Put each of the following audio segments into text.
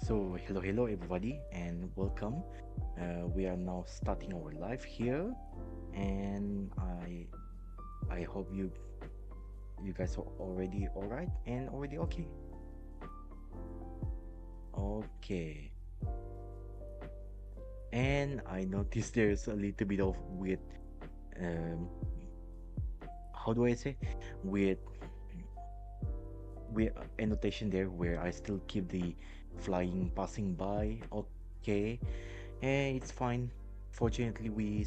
So hello everybody and welcome. We are now starting our live here, and I hope you guys are already all right and already okay. Okay. And I noticed there's a little bit of weird um how do I say weird weird annotation there where I still keep the flying passing by. Okay. It's fine. Fortunately, we are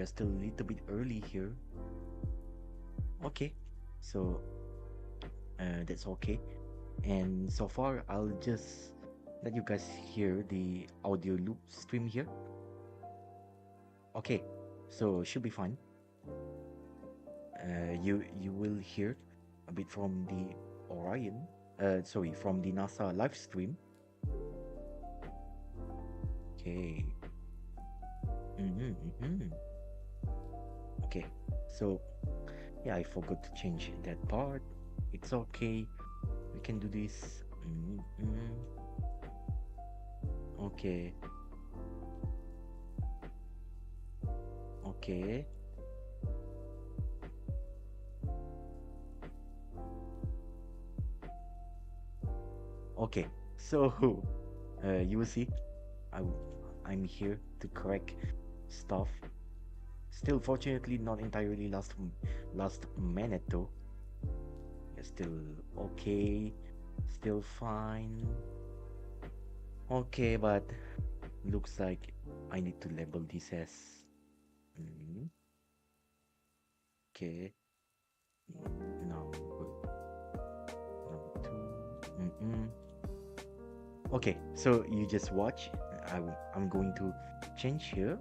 still a little bit early here. Okay, so that's okay. And so far, I'll just let you guys hear the audio loop stream here. Okay, so should be fine. You will hear a bit from the Orion, sorry, from the NASA live stream. Okay. Mm-hmm. Okay, so yeah, I forgot to change that part. It's okay. We can do this. Okay. Okay. Okay. So, you will see, I, I'm here to correct stuff. Still, fortunately, not entirely last minute though. It's still okay. Still fine. Okay, but looks like I need to label this as mm, okay. Number two. Okay, so you just watch. I'm going to change here.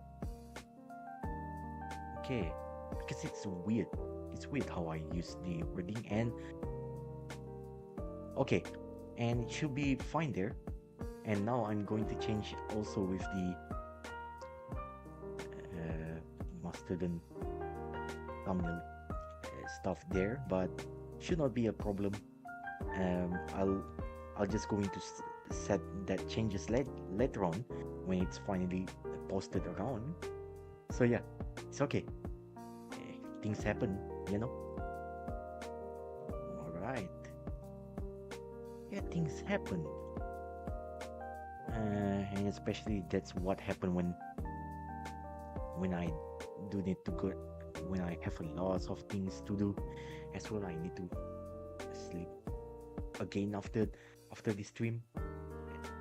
Okay, because it's weird. It's weird how I use the wording and okay, and it should be fine there. And now I'm going to change also with the Mastodon thumbnail stuff there, but should not be a problem. I'll just going to set that changes later on when it's finally posted around. So yeah, it's okay. Things happen, you know. All right. Yeah, things happen. And especially that's what happened when I do need to go, when I have a lot of things to do as well. I need to sleep again after this stream.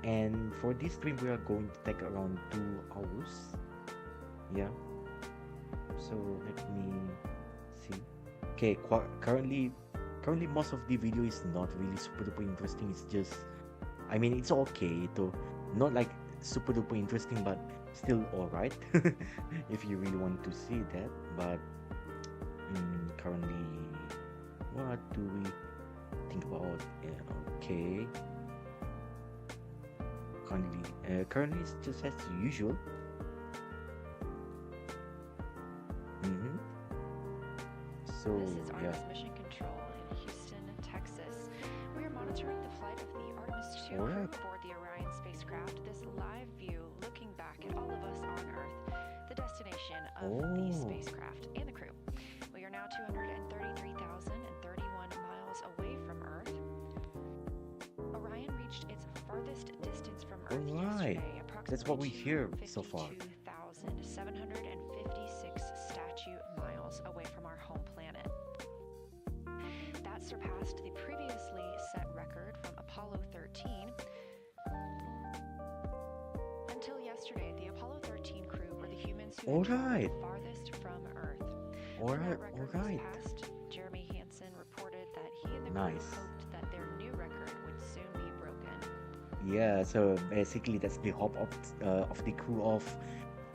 And for this stream we are going to take around 2 hours. Yeah, so let me see. Okay, currently most of the video is not really super duper interesting. It's just, I mean, it's okay though, not like super duper interesting, but still all right. If you really want to see that. But currently, what do we think about? Okay, currently it's just as usual. So This is yeah. Artemis Mission Control in Houston, Texas. We are monitoring the flight of the Artemis II All crew right. aboard the Orion spacecraft. This live view looking back at all of us on Earth, the destination of the spacecraft and the crew. We are now 233,031 miles away from Earth. Orion reached its farthest distance from Earth yesterday, approximately That's what we hear so far. 252,756 statute miles away from our home planet. That surpassed the previously set record from Apollo 13. Until yesterday, the Apollo 13 crew were the humans who had traveled farthest from Earth. When that record was passed, Jeremy Hansen reported that he and the crew hoped that their new record would soon be broken. Yeah, so basically that's the hope of the crew of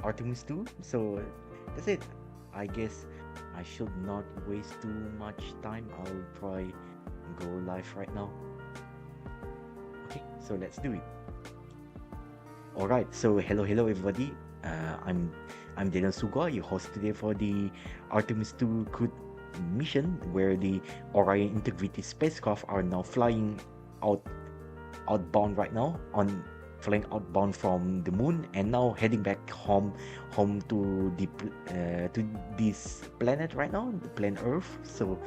Artemis II. So that's it. I guess I should not waste too much time. I'll try go live right now. Okay, so let's do it. All right. So hello everybody. I'm Suguwa, your host today for the Artemis II crew mission, where the Orion Integrity spacecraft are now flying out outbound right now, on flying outbound from the moon, and now heading back home to to this planet right now, the planet Earth. So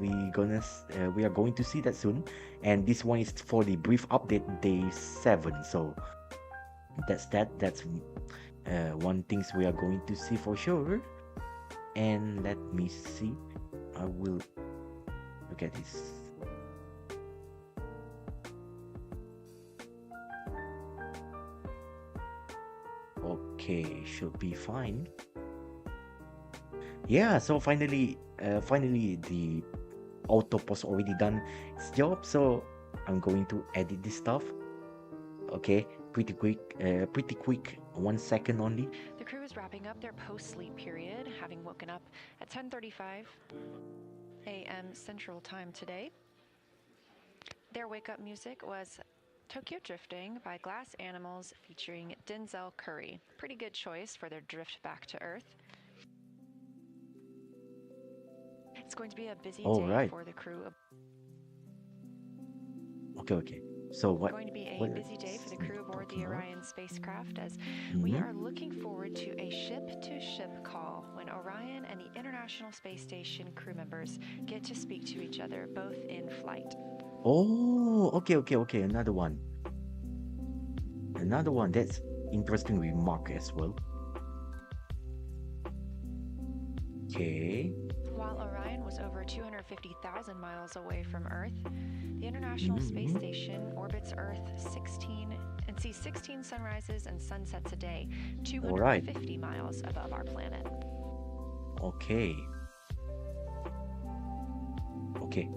we are going to see that soon, and this one is for the brief update day 7. So that's one things we are going to see for sure. And let me see, I will look at this. Okay, should be fine. Yeah, so finally the autopause already done its job, so I'm going to edit this stuff. Okay, pretty quick, 1 second only. The crew is wrapping up their post-sleep period, having woken up at 10:35 a.m. Central Time today. Their wake-up music was Tokyo Drifting by Glass Animals featuring Denzel Curry. Pretty good choice for their drift back to Earth. It's going to be a busy day for the crew. Okay. So what? It's going to be a busy day for the crew aboard the Orion spacecraft, as we are looking forward to a ship-to-ship call when Orion and the International Space Station crew members get to speak to each other, both in flight. Oh, okay. Another one. That's interesting remark as well. Okay. While Orion was over 250,000 miles away from Earth, the International Space Station orbits Earth 16 and sees 16 sunrises and sunsets a day, 250 miles above our planet. Okay.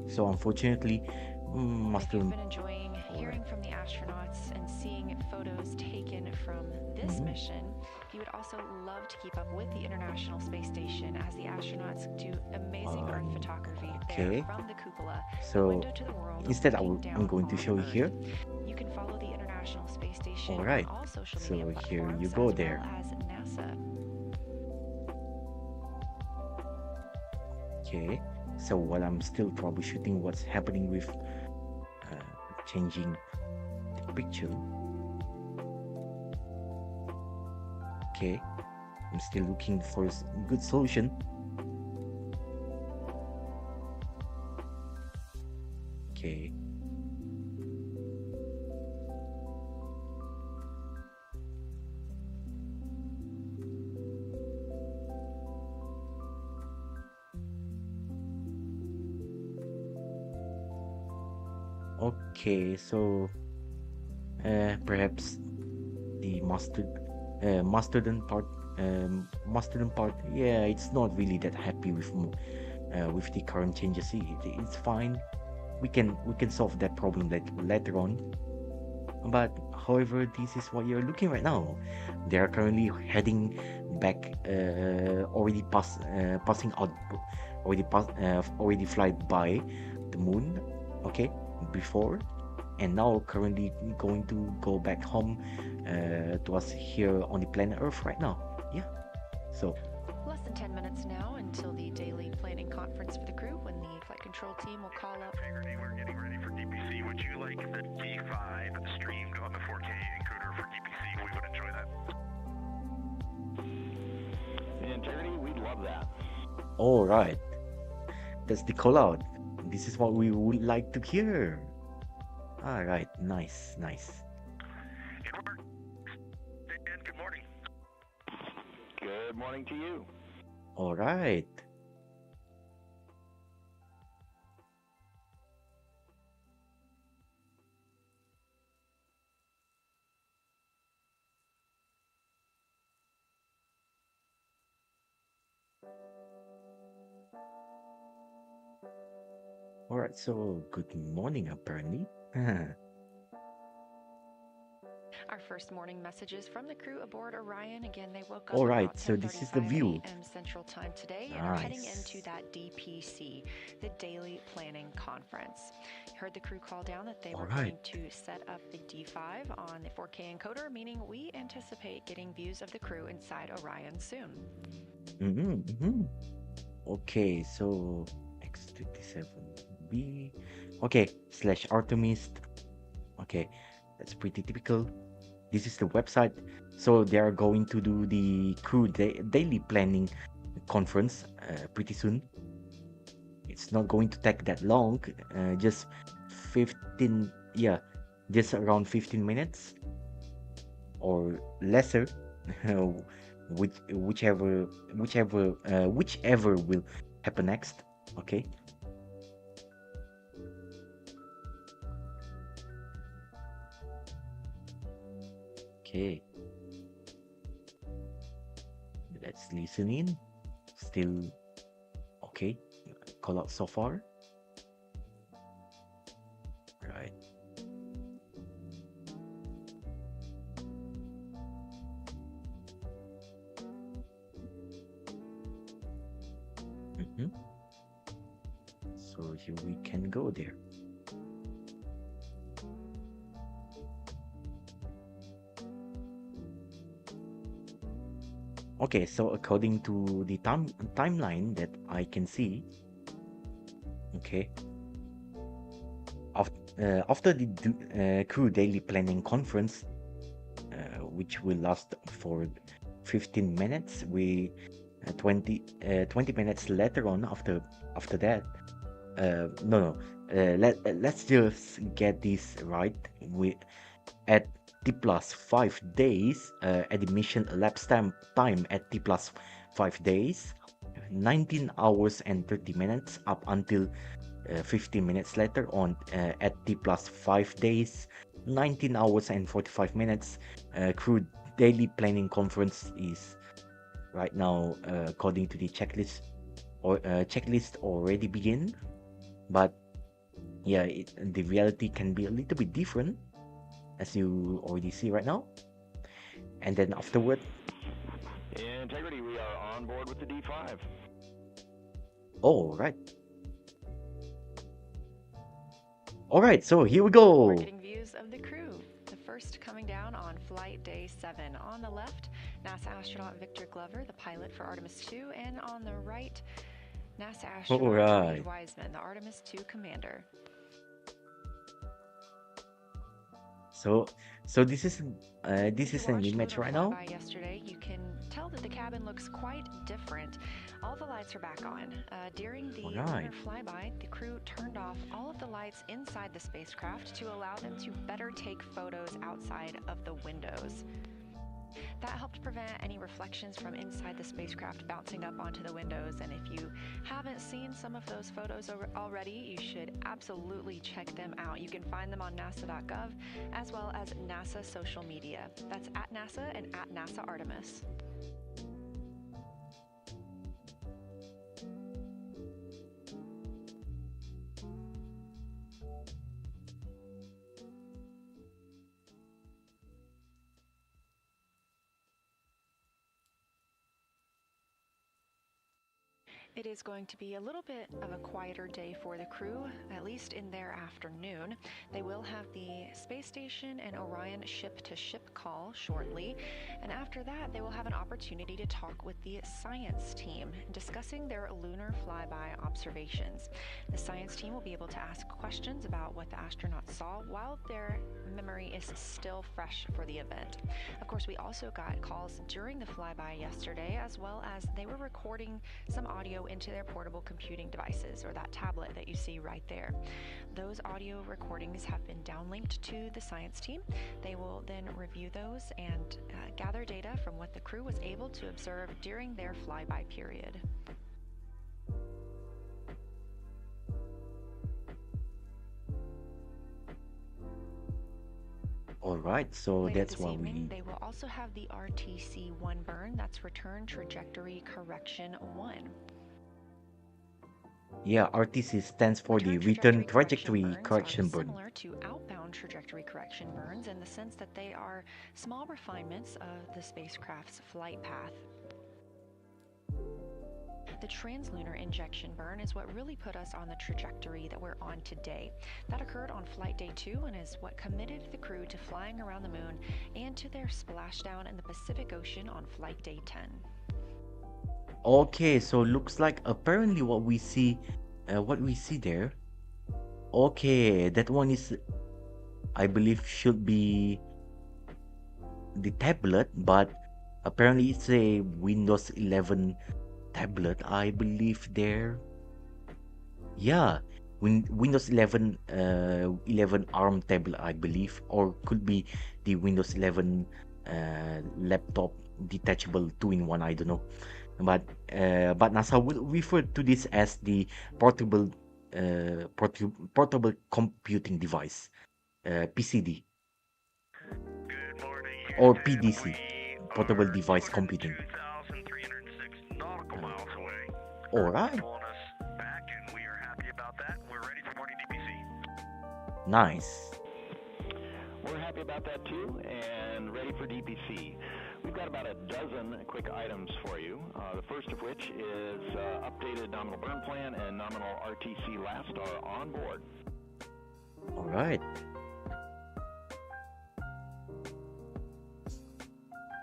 So unfortunately, if you've been enjoying hearing from the astronauts and seeing photos taken from this mission, you would also love to keep up with the International Space Station as the astronauts do amazing Earth photography there from the cupola, so the window to the world. Instead, I'm going to show you here. You can follow the International Space Station on all social so media here you platforms, go as there. well as NASA. Okay, so while I'm still troubleshooting what's happening with changing the picture. Okay, I'm still looking for a good solution. Okay. Okay, so perhaps the Mastodon part, yeah, it's not really that happy with the current changes. It's fine. We can solve that problem later on. But however, this is what you're looking right now. They are currently heading back, already passing out, already flight by the moon. Okay, before, and now currently going to go back home to us here on the planet Earth right now. Yeah. So less than 10 minutes now until the daily planning conference for the crew, when the flight control team will call up. Integrity, we're getting ready for DPC. Would you like the D5 stream on the 4K encoder for DPC? We would enjoy that. Integrity, we'd love that. all right, that's the call out. This is what we would like to hear. All right, nice. It worked. Dan, good morning. Good morning to you. All right. All right, so good morning, apparently. Our first morning messages from the crew aboard Orion. Again, they woke up All right, about so this is the 10:35 view. a.m. Central Time today and are heading Nice. into that DPC, the Daily Planning Conference. Heard the crew call down that they were All right. going to set up the D5 on the 4K encoder, meaning we anticipate getting views of the crew inside Orion soon. Okay, so X27B. Okay, /Artemis Okay, that's pretty typical. This is the website. So they are going to do the crew daily planning conference pretty soon. It's not going to take that long, just 15, yeah, just around 15 minutes or lesser, whichever will happen next. Okay. Okay. Let's listen in. Still okay. Call out so far. Right. So here we can go there. Okay, so according to the timeline that I can see, okay, after the crew daily planning conference, which will last for 15 minutes, we 20 minutes later on after that, let's just get this right. We at T plus 5 days, at the mission elapsed time at T plus 5 days, 19 hours and 30 minutes up until 15 minutes later on, at T plus 5 days, 19 hours and 45 minutes. Crew daily planning conference is right now, according to the checklist, or checklist already begin. But yeah, the reality can be a little bit different, as you already see right now. And then afterward, Integrity, we are on board with the D5. all right. All right, so here we go. We're getting views of the crew. The first coming down on flight day 7. On the left, NASA astronaut Victor Glover, the pilot for Artemis II, and on the right, NASA astronaut Reid Weisman, the Artemis II commander. So this is an image right now. Yesterday, you can tell that the cabin looks quite different. All the lights are back on. During the lunar flyby, the crew turned off all of the lights inside the spacecraft to allow them to better take photos outside of the windows. That helped prevent any reflections from inside the spacecraft bouncing up onto the windows, and if you haven't seen some of those photos already, you should absolutely check them out. You can find them on nasa.gov as well as NASA social media. That's at NASA and at NASA Artemis. It is going to be a little bit of a quieter day for the crew, at least in their afternoon. They will have the space station and Orion ship-to-ship call shortly, and after that they will have an opportunity to talk with the science team, discussing their lunar flyby observations. The science team will be able to ask questions about what the astronauts saw while their memory is still fresh for the event. Of course, we also got calls during the flyby yesterday, as well as they were recording some audio into their portable computing devices, or that tablet that you see right there. Those audio recordings have been downlinked to the science team. They will then review those and gather data from what the crew was able to observe during their flyby period. All right, so later that's this what evening, they will also have the RTC-1 burn. That's Return Trajectory Correction 1. Yeah, RTC stands for the Return Trajectory Correction burn. Similar to outbound trajectory correction burns in the sense that they are small refinements of the spacecraft's flight path. The translunar injection burn is what really put us on the trajectory that we're on today. That occurred on flight day 2 and is what committed the crew to flying around the moon and to their splashdown in the Pacific Ocean on flight day 10. Okay, so looks like apparently what we see there. Okay, that one is I believe should be the tablet, but apparently it's a Windows 11 tablet. I believe there. Yeah, Windows 11, 11 ARM tablet, I believe, or could be the Windows 11 laptop detachable two-in-one. I don't know, but NASA will refer to this as the portable portable computing device, PCD Good morning, or Houston. PDC, We portable are device computing. 202,306 nautical miles away. All Earth is right, pulling us back, and we are happy about that. We're ready for morning DPC. nice. We're happy about that too, and ready for DPC. We've got about a dozen quick items for you. The first of which is updated nominal burn plan and nominal RTC last star on board. All right.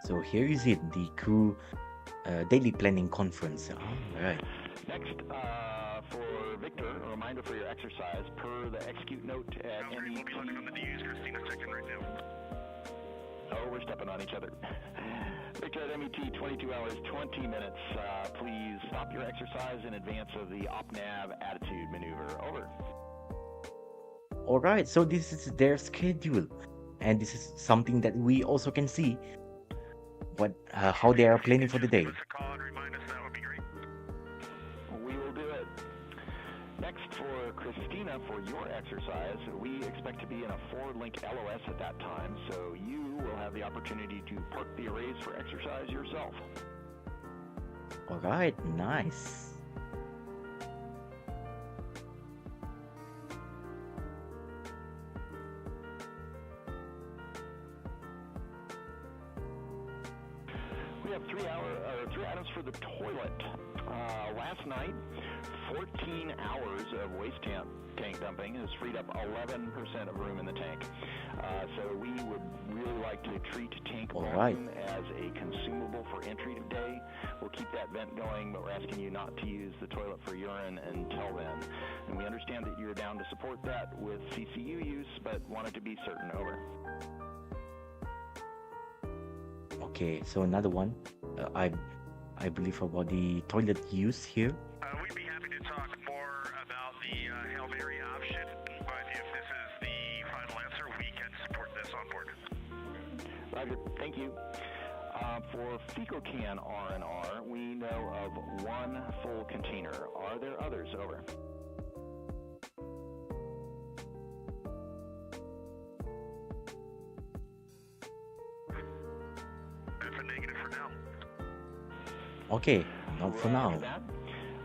So here is it, the crew daily planning conference. All right. Next, for Victor, a reminder for your exercise per the execute note at We'll be looking on the DUs. Christina's checking right now. Oh, we're stepping on each other. Victor at MET, 22 hours, 20 minutes. Please stop your exercise in advance of the OpNav attitude maneuver. Over. All right. So this is their schedule, and this is something that we also can see. What how they are planning for the day. Give us a call and remind us. That would be great. We will do it. Next, for Christina, for your exercise, we expect to be in a forward-link LOS at that time, so you will have the opportunity to park the arrays for exercise yourself. All right. Nice. We have three items for the toilet. Last night, 14 hours of waste tank dumping has freed up 11% of room in the tank. So we would really like to treat tank volume as a consumable for entry today. We'll keep that vent going, but we're asking you not to use the toilet for urine until then. And we understand that you're down to support that with CCU use, but wanted to be certain. Over. Okay. So another one. I believe about the toilet use here. We'd be happy to talk more about the Hail Mary option, but if this is the final answer, we can support this on board. Roger, thank you. For FecoCan R&R, we know of one full container. Are there others? Over. That's a negative for now. Okay. Not for now. That.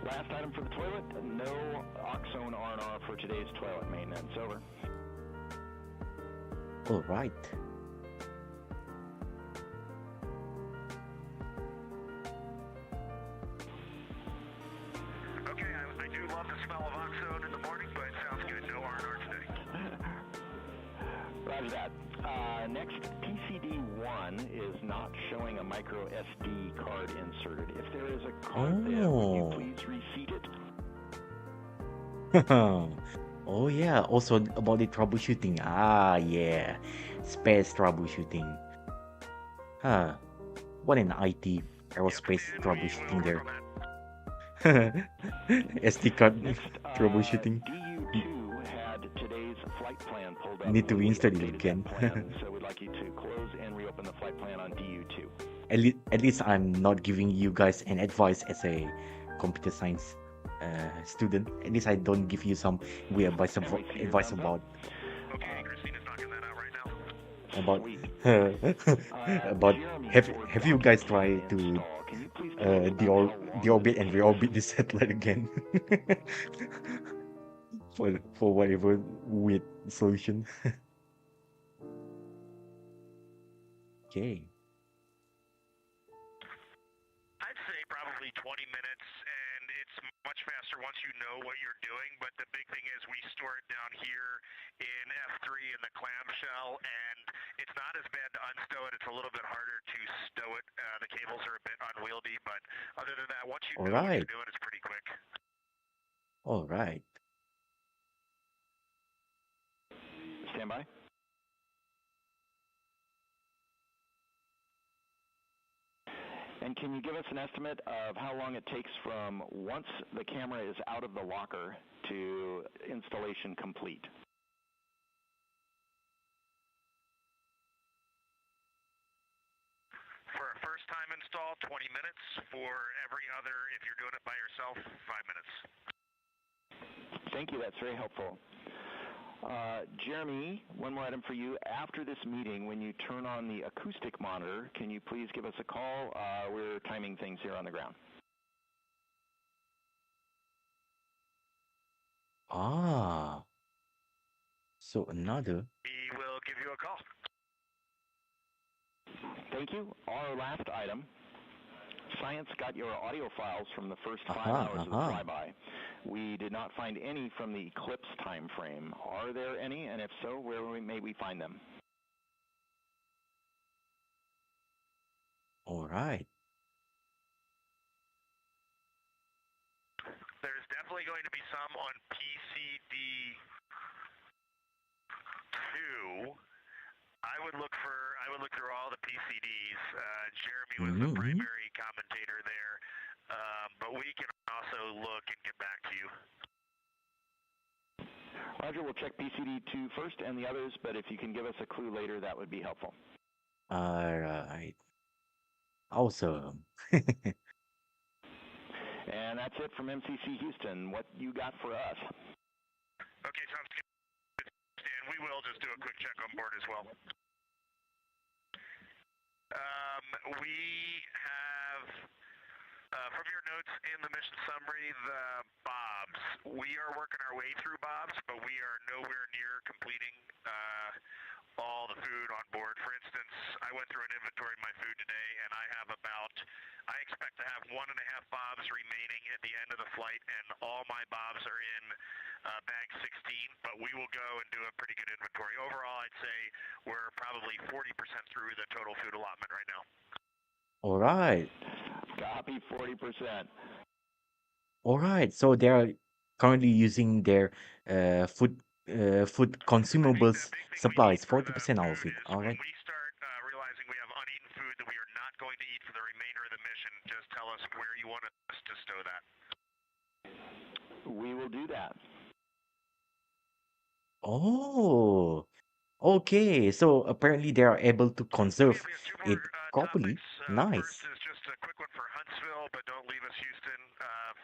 Last item for the toilet, no Oxone R&R for today's toilet maintenance. Over. All right. Okay, I do love the smell of Oxone in the morning, but it sounds good. No R&R today. Roger that. Next, PCD1 is not showing a micro SD card inserted. If there is a card there, would you please reseat it? Oh yeah. Also about the troubleshooting. Ah yeah. Space troubleshooting. Huh. What an IT aerospace troubleshooting there. SD card troubleshooting. DU2 had today's flight plan pulled up. Need to We reinstall it updated again. that plan, so we'd like you to close and reopen the flight plan on DU2. At least I'm not giving you guys an advice as a computer science student. At least I don't give you some weird advice about Okay, Christina's knocking that out right now. about have you guys tried to deorbit and reorbit the satellite again for whatever weird solution? Okay. I'd say probably 20 minutes, and it's much faster once you know what you're doing, but the big thing is we store it down here in F3 in the clamshell, and it's not as bad to unstow it. It's a little bit harder to stow it. The cables are a bit unwieldy, but other than that, once you know what you're doing, it's pretty quick. All right. Stand by. And can you give us an estimate of how long it takes from once the camera is out of the locker to installation complete? For a first-time install, 20 minutes. For every other, if you're doing it by yourself, 5 minutes. Thank you. That's very helpful. Jeremy, one more item for you. After this meeting, when you turn on the acoustic monitor, can you please give us a call? We're timing things here on the ground. Ah, so another. We will give you a call. Thank you. Our last item. Science got your audio files from the first 5 hours of the flyby. We did not find any from the eclipse time frame. Are there any? And if so, where may we find them? All right. There's definitely going to be some on PCD 2. I would look through all the PCDs. Jeremy was the primary commentator there, but we can also look and get back to you. Roger, we'll check PCD 2 first and the others, but if you can give us a clue later, that would be helpful. All right. Awesome. And that's it from MCC Houston. What you got for us? Okay, sounds good. And we will just do a quick check on board as well. We have, from your notes in the mission summary, the bobs. We are working our way through bobs, but we are nowhere near completing all the food on board. For instance, I went through an inventory of my food today, and I expect to have 1.5 bobs remaining at the end of the flight, and all my bobs are in bag 16, but we will go and do a pretty good inventory. Overall, I'd say we're probably 40% through the total food allotment right now. All right. Copy 40%. All right. So they are currently using their food consumables supplies, 40% of it. All right. When we start realizing we have uneaten food that we are not going to eat for the remainder of the mission, just tell us where you want us to stow that. We will do that. Oh, okay. So apparently they are able to conserve We have two it more properly. topics. Nice. First is just a quick one for Huntsville, but don't leave us, Houston.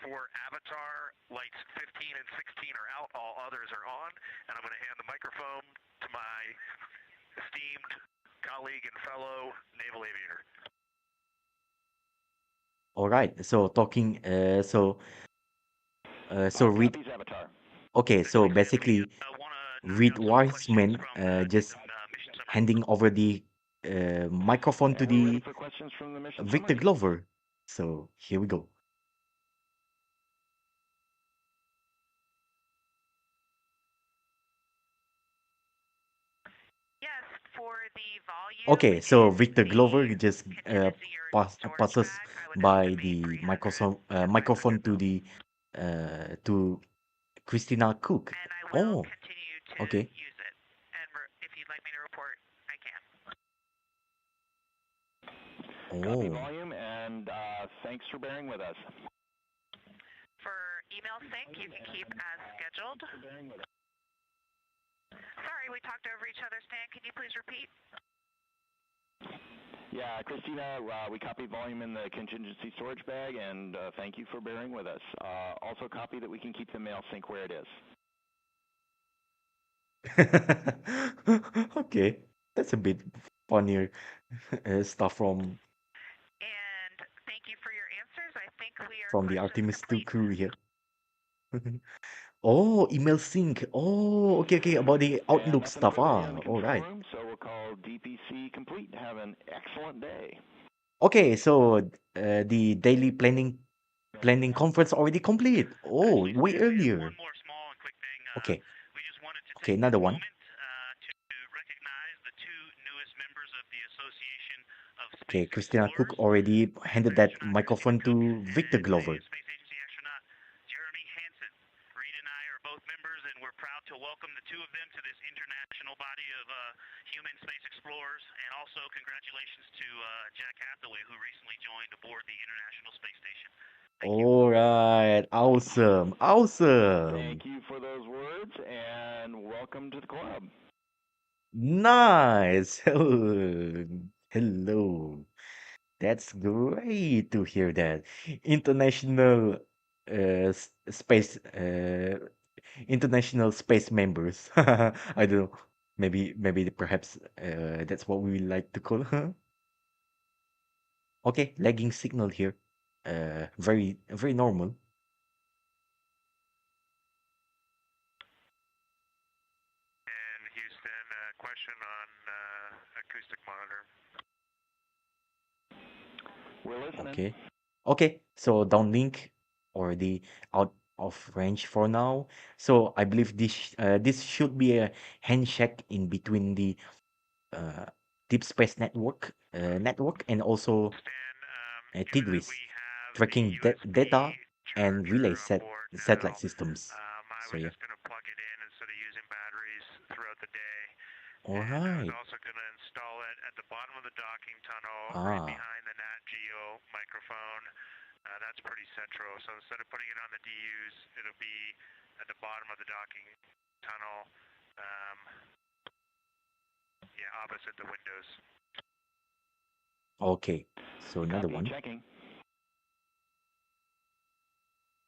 For Avatar, lights 15 and 16 are out. All others are on. And I'm going to hand the microphone to my esteemed colleague and fellow naval aviator. All right. So talking. So Reid. Copies Avatar. Okay. So basically, Reid Weisman just handing over the microphone to And we're ready the for questions from the mission Victor summit. Glover. So here we go. Yes, for the volume. Okay, so in Victor the Glover just contingency or storage passes bag, I would by estimate the 300 microphone 500 to mils. the to Christina Koch. And I will Oh, continue to okay. use it. And if you'd like me to report, I can. Copy Oh, volume, and thanks for bearing with us. For email sync, you can keep as scheduled. Sorry, we talked over each other. Stan, can you please repeat? Yeah, Christina, we copied volume in the contingency storage bag, and thank you for bearing with us. Also copy that we can keep the mail sync where it is. okay. That's a bit funnier stuff And thank you for your answers. I think we are from the questions Artemis II complete. crew here. Oh, email sync. Oh, okay, about the And Outlook nothing stuff. further here in Ah, the all control right. room, so we'll call DPC complete. Have an excellent day. Okay, so the daily planning conference already complete. Oh, Actually, way Stan, we have earlier. one more small and quick thing. Okay, We just wanted to okay, take another this one. moment to recognize the two newest members of the Association of Okay, Space Christina Cook Explorers, already handed Admiral that Astronaut Christina microphone Koch to Victor and Glover. Space Agency astronaut Jeremy Hansen. Reid and I are both members, and we're proud to welcome the two of them to this international body of human space explorers. And also, congratulations to Jack Hathaway, who recently joined aboard the International Space Station. All right, awesome, awesome. Thank you for those words, and welcome to the club. Nice. Hello. Hello. That's great to hear that. International space international space members. I don't know. Maybe perhaps that's what we like to call her. Okay, lagging signal here. Very normal. And Houston, question on acoustic monitor. We're listening. Okay. Okay, so downlink already out of range for now. So I believe this should be a handshake in between the uh, deep space network and also TDWIS tracking data and relay satellite systems. I So was yeah. just going to plug it in instead of using batteries throughout the day. All And I was right. also going to install it at the bottom of the docking tunnel, right Ah. behind the Nat Geo microphone. That's pretty central. So instead of putting it on the DUs, it'll be at the bottom of the docking tunnel. Yeah, opposite the windows. Okay. So another Copy, one. checking.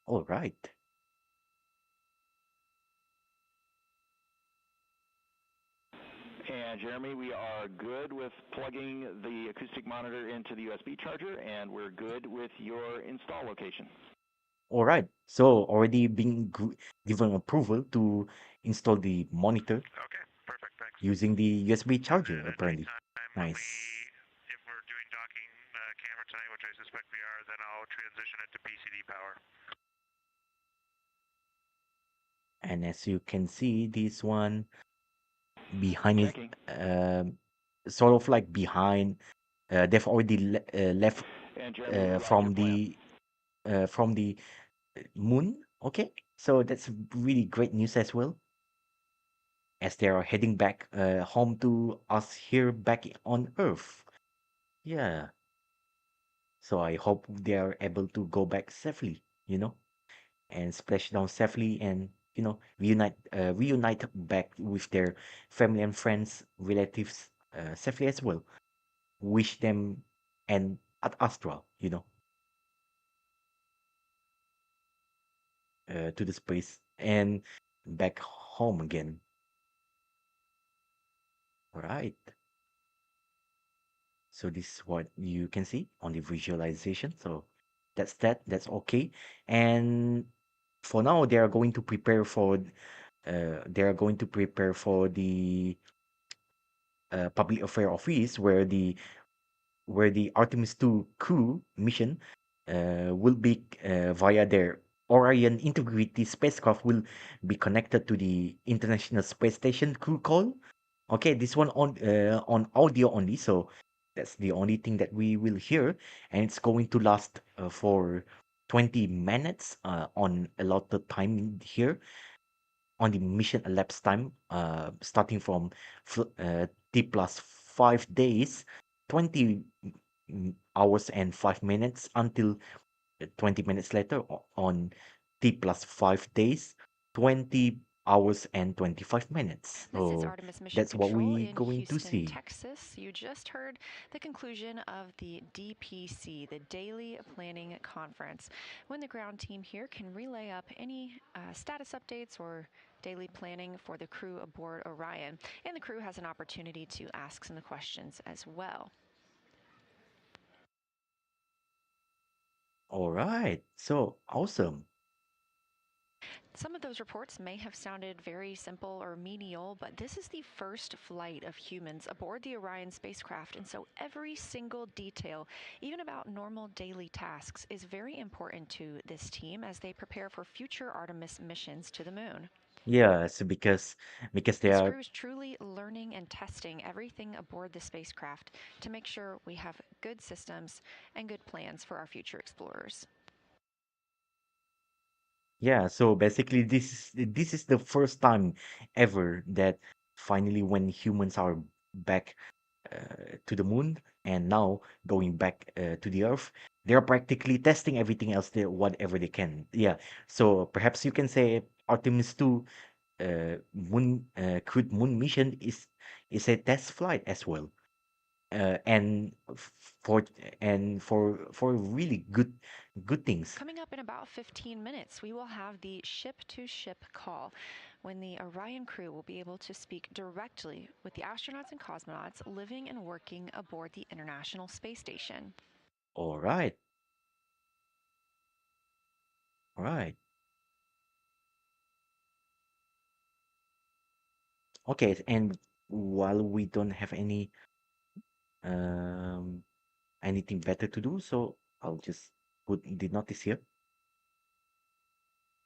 All right. And Jeremy, we are good with plugging the acoustic monitor into the USB charger, and we're good with your install location. All right. So already being given approval to install the monitor. Okay, perfect. Thanks. Using the USB charger, And at apparently. nighttime, Nice. if we're doing docking camera tonight, which I suspect we are, then I'll transition it to PCD power. And as you can see, this one behind Checking. it, sort of like behind. They've already left And Jeremy, from the moon. Okay, so that's really great news as well. As they are heading back home to us here back on Earth. Yeah. So I hope they are able to go back safely, and splash down safely and reunite back with their family and friends, relatives safely as well. Wish them an ad astra, to the space and back home again. All right. So this is what you can see on the visualization. So that's okay. And for now, they are going to prepare for the public affair office where the Artemis II crew mission will be via their Orion Integrity spacecraft will be connected to the International Space Station crew call. Okay, this one on audio only, so that's the only thing that we will hear, and it's going to last for 20 minutes on allotted time here on the mission elapsed time, starting from T plus 5 days, 20 hours and 5 minutes until 20 minutes later on T plus 5 days, 20 hours and 25 minutes. This is So Artemis Mission that's what Control we in going to Houston, see. Texas. You just heard the conclusion of the DPC, the Daily Planning Conference, when the ground team here can relay up any status updates or daily planning for the crew aboard Orion. And the crew has an opportunity to ask some questions as well. All right. So awesome. Some of those reports may have sounded very simple or menial, but this is the first flight of humans aboard the Orion spacecraft, and so every single detail, even about normal daily tasks, is very important to this team as they prepare for future Artemis missions to the moon. Yeah, so because they This are crew is truly learning and testing everything aboard the spacecraft to make sure we have good systems and good plans for our future explorers. Yeah, so basically this is the first time ever that finally when humans are back to the moon and now going back to the Earth, they're practically testing everything else whatever they can. Yeah, so perhaps you can say Artemis II crewed moon mission is a test flight as well. And for for really good things. Coming up in about 15 minutes, we will have the ship-to-ship call when the Orion crew will be able to speak directly with the astronauts and cosmonauts living and working aboard the International Space Station. All right. All right. Okay, and while we don't have um anything better to do, so I'll just put the notice here.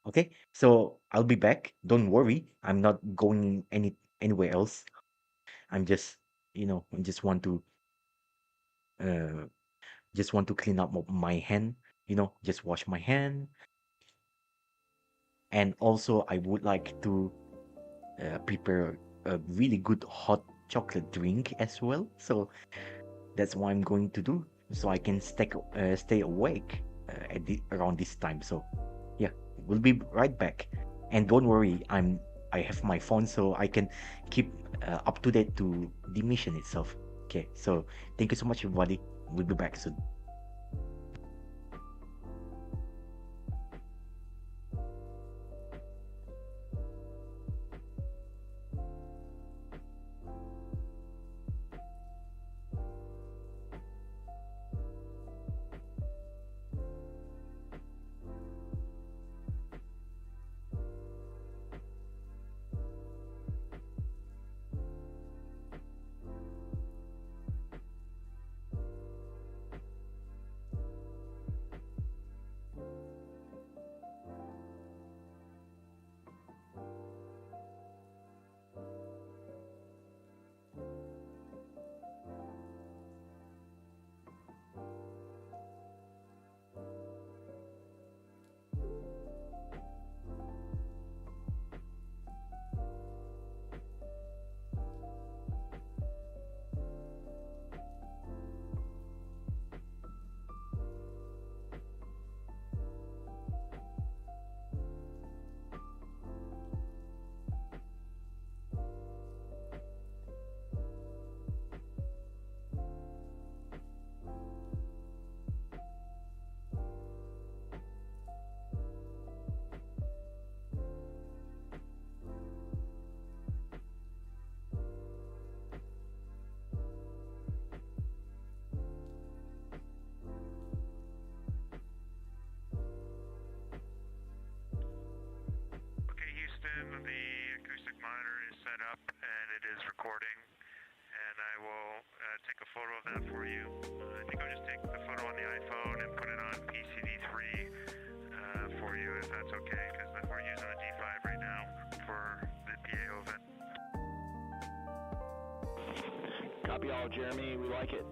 Okay, so I'll be back. Don't worry, I'm not going anywhere else. I'm just, I uh just want to clean up my hand, just wash my hand. And also I would like to prepare a really good hot chocolate drink as well. So that's what I'm going to do, so I can stay awake around this time. So yeah, we'll be right back. And don't worry, I have my phone, so I can keep up to date to the mission itself. Okay, so thank you so much, everybody. We'll be back soon. Okay, Houston, the acoustic monitor is set up and it is recording, and I will take a photo of that for you. I think I'll just take the photo on the iPhone and put it on PCD3 for you, if that's okay, because we're using the D5 right now for the PAO event. Copy all, Jeremy. We like it.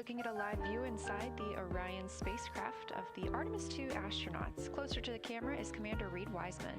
looking at a live view inside the Orion spacecraft of the Artemis II astronauts. Closer to the camera is Commander Reid Weisman.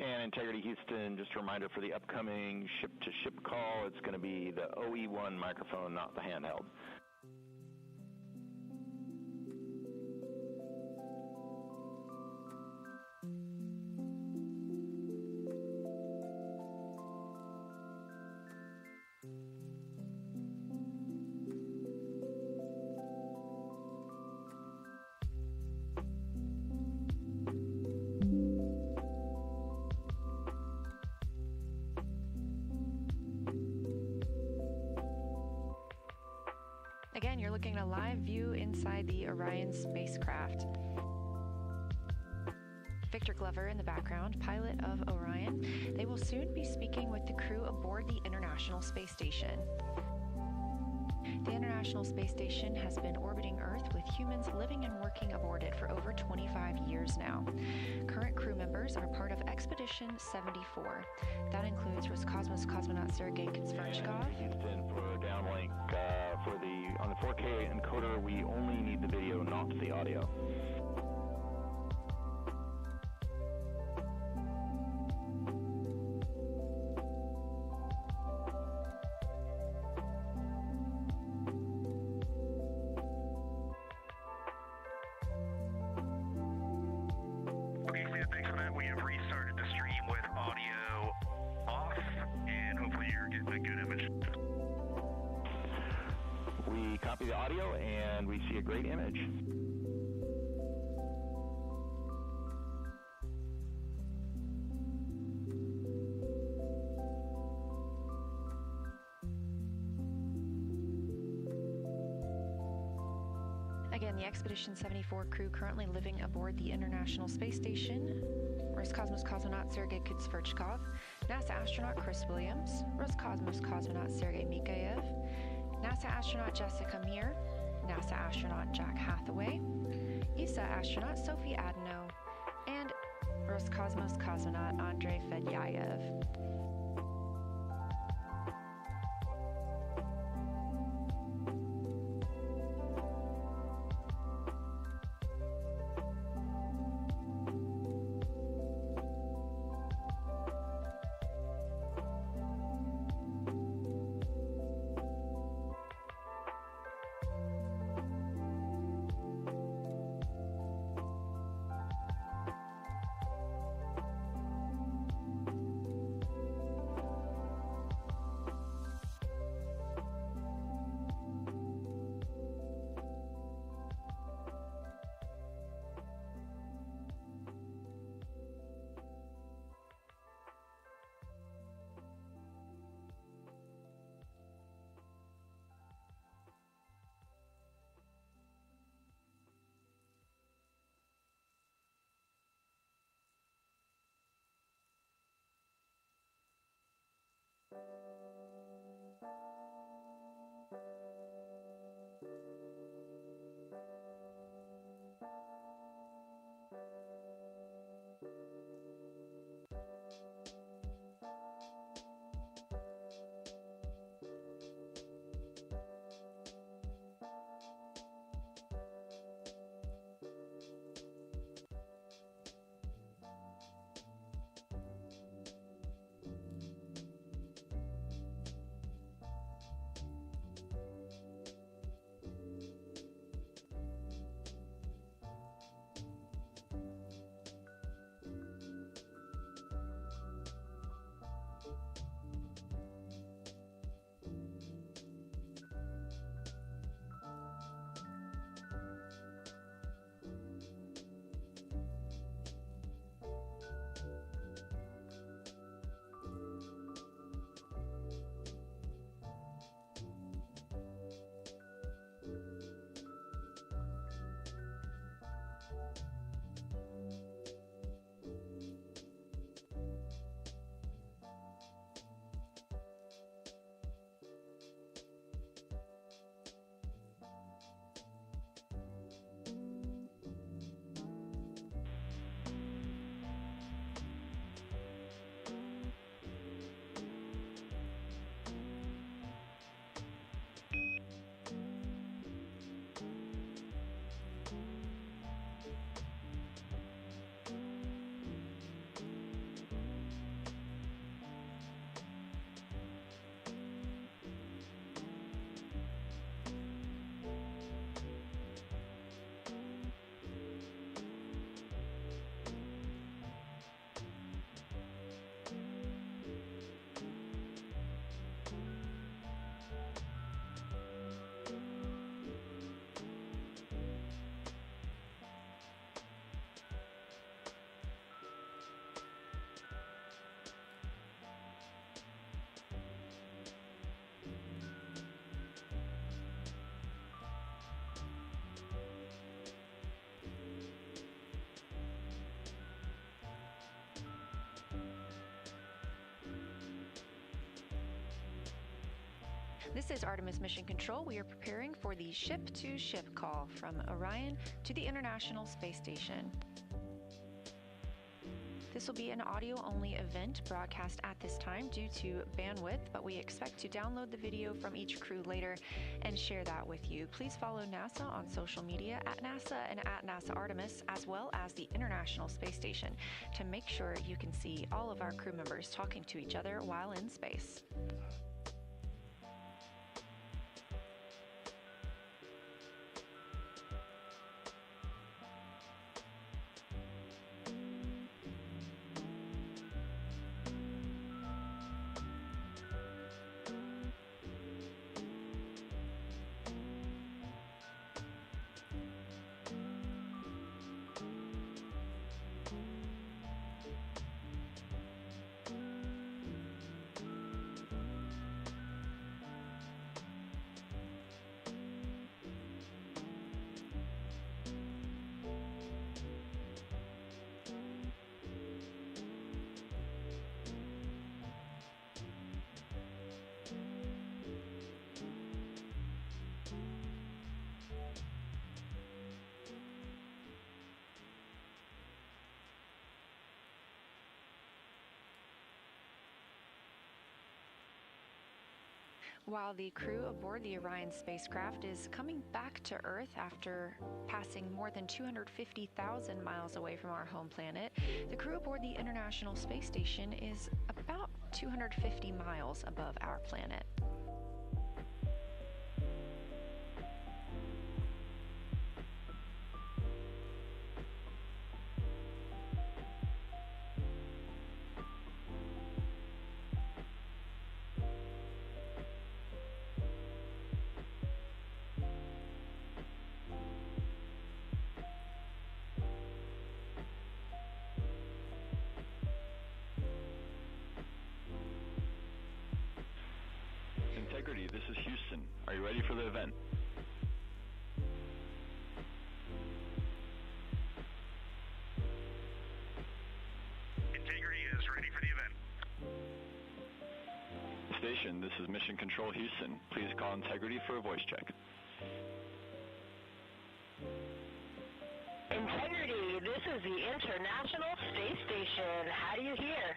And Integrity Houston, just a reminder for the upcoming ship-to-ship call, it's going to be the OE1 microphone, not the handheld. Again, you're looking at a live view inside the Orion spacecraft. Victor Glover in the background, pilot of Orion. They will soon be speaking with the crew aboard the International Space Station. The International Space Station has been orbiting Earth with humans living and working aboard it for over 25 years now. Current crew members are part of Expedition 74. That includes Roscosmos cosmonaut Sergei Konstverchkov. Houston for downlink on the 4K encoder, we only need the video, not the audio. Okay, Stan, thanks for that. We have restarted the stream with audio off, and hopefully you're getting a good image. We copy the audio and we see a great image. Again, the Expedition 74 crew currently living aboard the International Space Station. Roscosmos cosmonaut Sergei Konstverchkov, NASA astronaut Chris Williams, Roscosmos cosmonaut Sergei Mikhaev, NASA astronaut Jessica Meir, NASA astronaut Jack Hathaway, ESA astronaut Sophie Adeno, and Roscosmos cosmonaut Andrei Fedyayev. This is Artemis Mission Control. We are preparing for the ship-to-ship call from Orion to the International Space Station. This will be an audio-only event broadcast at this time due to bandwidth, but we expect to download the video from each crew later and share that with you. Please follow NASA on social media at NASA and at NASA Artemis, as well as the International Space Station, to make sure you can see all of our crew members talking to each other while in space. While the crew aboard the Orion spacecraft is coming back to Earth after passing more than 250,000 miles away from our home planet, the crew aboard the International Space Station is about 250 miles above our planet. Integrity, this is Houston. Are you ready for the event? Integrity is ready for the event. Station, this is Mission Control Houston. Please call Integrity for a voice check. Integrity, this is the International Space Station. How do you hear?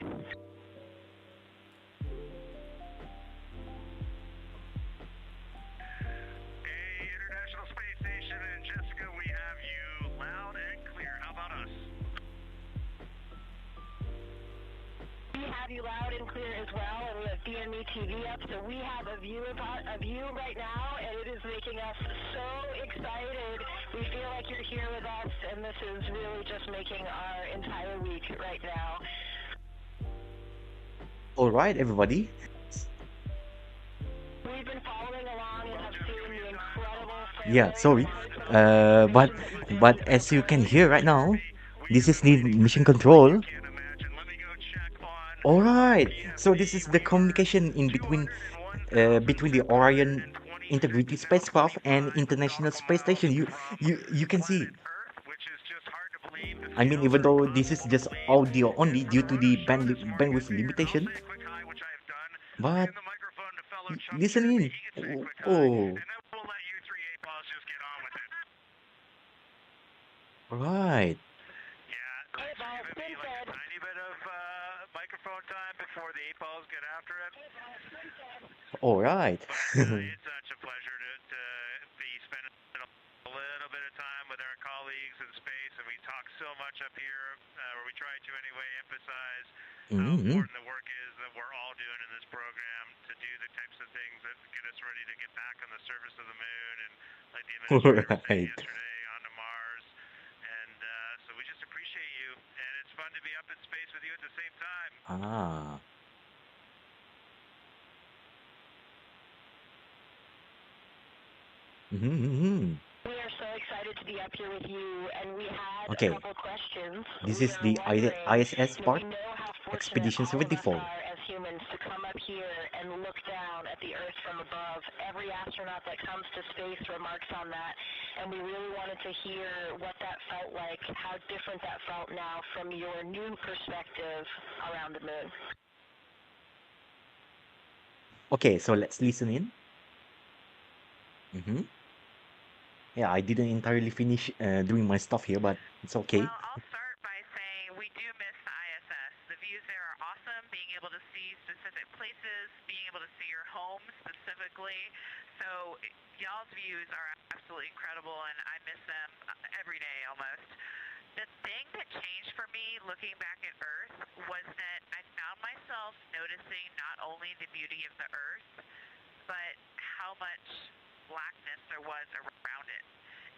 You loud and clear as well, and we have DME TV up, so we have a view of you right now, and it is making us so excited. We feel like you're here with us, and this is really just making our entire week right now. All right, everybody. We've been following along and have seen the incredible. Yeah, sorry. But as you can hear right now, this is the mission control. All right. So this is the communication in between the Orion Integrity spacecraft and International Space Station. You can see. I mean, even though this is just audio only due to the bandwidth limitation, but listen in. Oh. All right. Microphone time before the 8 balls get after it. All right. It's such a pleasure to be spending a little bit of time with our colleagues in space, and we talk so much up here, or we try to anyway, emphasize how important the work is that we're all doing in this program to do the types of things that get us ready to get back on the surface of the moon, and like the administrator said yesterday, onto Mars. And so we just appreciate you, and it's fun to be up in space with you at the same time. Ah. We are so excited to be up here with you, and we had a couple questions. This is the ISS part, Expedition 74. As humans, to come up here and look down at the Earth from above. Every astronaut that comes to space remarks on that, and we really wanted to hear what that felt like, how different that felt now from your new perspective around the moon. Okay, so let's listen in. Mm-hmm. Yeah, I didn't entirely finish doing my stuff here, but it's okay. Well, I'll start by saying we do miss the ISS. The views there are awesome, being able to see specific places, being able to see your home specifically. So y'all's views are absolutely incredible, and I miss them every day almost. The thing that changed for me looking back at Earth was that I found myself noticing not only the beauty of the Earth, but how much blackness there was around it.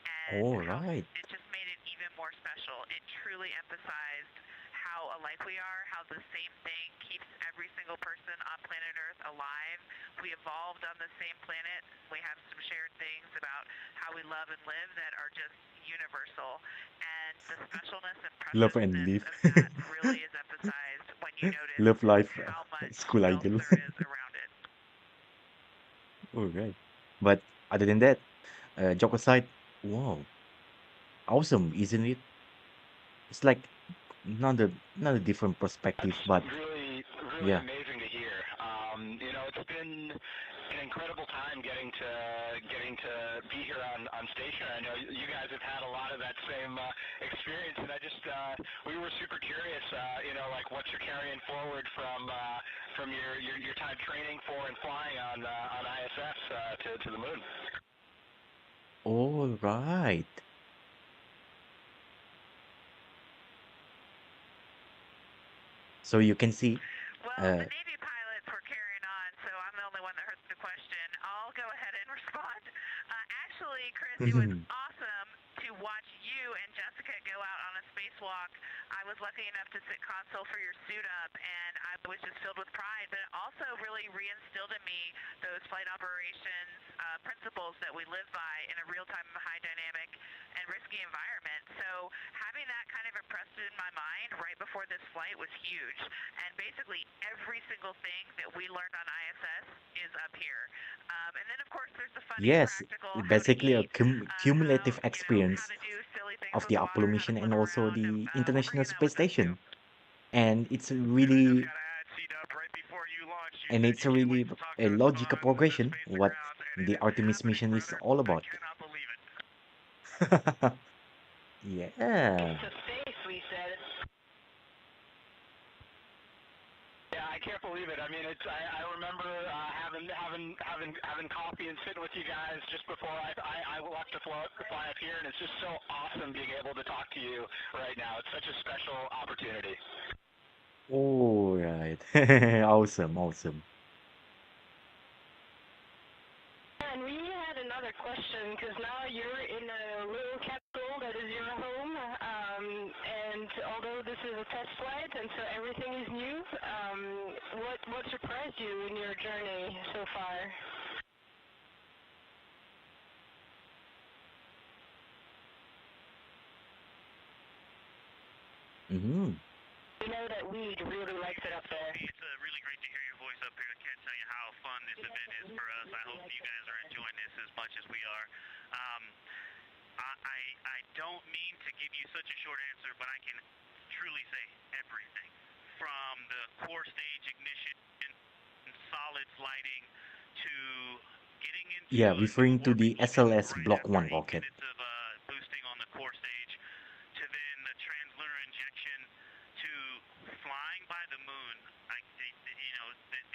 And All how right. it just made it even more special. It truly emphasized how alike we are, how the same thing keeps every single person on planet Earth alive. We evolved on the same planet. We have some shared things about how we love and live that are just universal. And the specialness and Love and preciousness live. of that really is emphasized when you notice Love life. how much School else idol. there is around it. All right. But other than that, joke aside, wow, awesome, isn't it? It's like another different perspective, That's but really yeah. amazing to hear. It's been an incredible time getting to be here on station. I know you guys have had a lot of that same experience, and we were super curious. Like what you're carrying forward from your time training for and flying on ISS to the moon. All right. So you can see, Well, uh, the Navy pilots were carrying on, so I'm the only one that heard the question. I'll go ahead and respond. Actually, Chris, it was awesome to watch you and Jessica go out on a spacewalk. I was lucky enough to sit console for your suit up, and I was just filled with pride. But it also really reinstilled in me those flight operations principles that we live by in a real-time, high dynamic, and risky environment. So having that kind of impressed in my mind right before this flight was huge. And basically every single thing that we learned on ISS is up here. And then of course there's the funny and yes, practical, how to basically a eat, cumulative how experience to do silly things of with the Apollo water, how to mission swim and also around. the We're International bringing that Space with us too. Station. And it's And I just really got to add, C-Dub, right before you launched, you and said it's you can't wait really to talk a to us logical about the progression what spacecraft, and it the is Artemis happening, mission is brother. all I about. cannot believe it. Yeah. To space, we said. Yeah, I can't believe it. I mean, I remember having coffee and sitting with you guys just before I left to fly up here, and it's just so awesome being able to talk to you right now. It's such a special opportunity. All right. Awesome, awesome. And we had another question because now you're in a little capsule that is your home. And although this is a test flight and so everything is new, what surprised you in your journey so far? Mm-hmm. We know that Reid really likes it up there. It's really great to hear your voice up here. I can't tell you how fun this event is for us. I hope you guys are enjoying this as much as we are. Um, I don't mean to give you such a short answer, but I can truly say everything. From the core stage ignition, solids lighting, to getting into Yeah, a new referring to orbit the even SLS right Block after 1 8 rocket. minutes of boosting on the core stage, to then the translunar injection, to flying by the moon.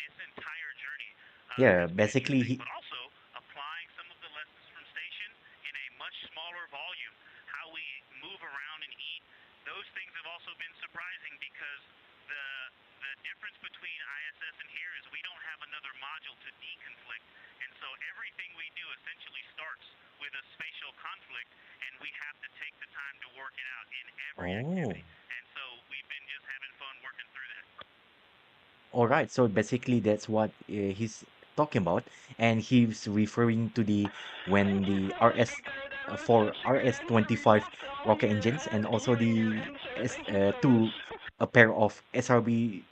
This entire journey Yeah, has been basically interesting, he but also applying some of the lessons from station in a much smaller volume. How we move around and eat. Those things have also been surprising because the the difference between ISS and here is we don't have another module to deconflict, and so everything we do essentially starts with a spatial conflict, and we have to take the time to work it out in every Oh. activity. And so we've been just having fun working through that. All right, so basically that's what he's talking about, and he's referring to the when the RS for RS-25 rocket engines and also the S two a pair of SRB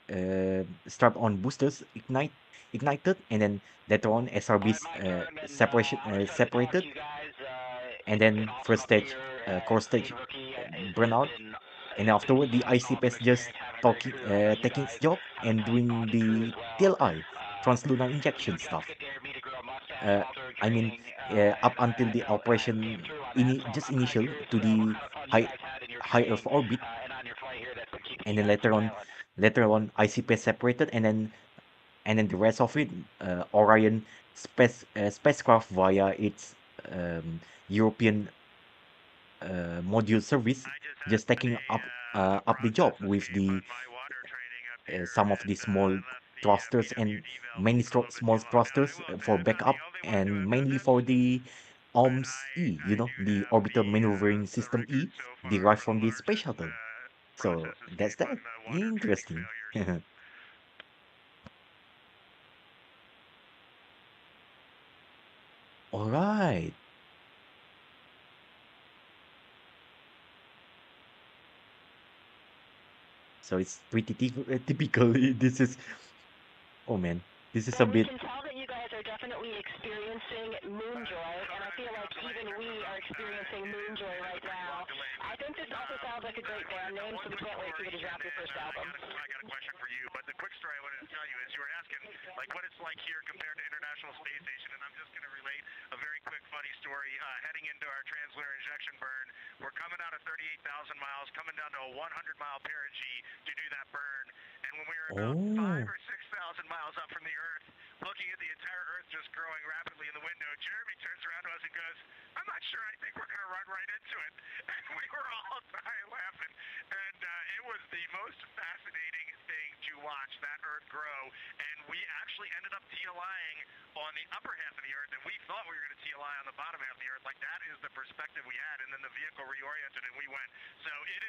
strap-on boosters ignited, and then later on All right, SRBs my turn, and separation I was trying to talk to separated, you guys. and It's then awesome first up stage here. core Team stage Rookie burnout, and it's been afterward the such an awesome ICPS just experience having a great crew. I know you taking its guys job have been and doing gone through the as well. TLI translunar injection stuff. Jessica dared me to grow a mustache Uh, while during I mean, training. up until the operation just initial to the high high Earth orbit, and then later on ICP separated, and then the rest of it, Orion spacecraft via its European module service, just taking up the job with the some of the small thrusters and many small thrusters for backup, and mainly for the OMS E, the orbital maneuvering system E, derived from the space shuttle. So that's that. Interesting. All right. So it's pretty typical. This is, oh man, this is a And we bit. can tell that you guys are definitely experiencing moon joy, and I feel like even we are experiencing moon joy right now. I think this also sounds like a great band name, so we can't wait for you to drop your first album. I got a question for you, but the quick story I wanted to tell you is you were asking like what it's like here compared to International Space Station, and I'm just going to relate a very quick funny story. Heading into our translunar injection burn, we're coming out of 38,000 miles, coming down to a 100-mile perigee to do that burn, and when we were about 5 or 6,000 miles up from the Earth, looking at the entire Earth just growing rapidly in the window, Jeremy turns around to us and goes, "I'm not sure. I think we're going to run right into it." And we were all dying laughing, and it was the most fascinating thing to watch that Earth grow. And we actually ended up TLIing on the upper half of the Earth, and we thought we were going to TLI on the bottom half of the Earth. Like that is the perspective we had, and then the vehicle reoriented, and we went. So it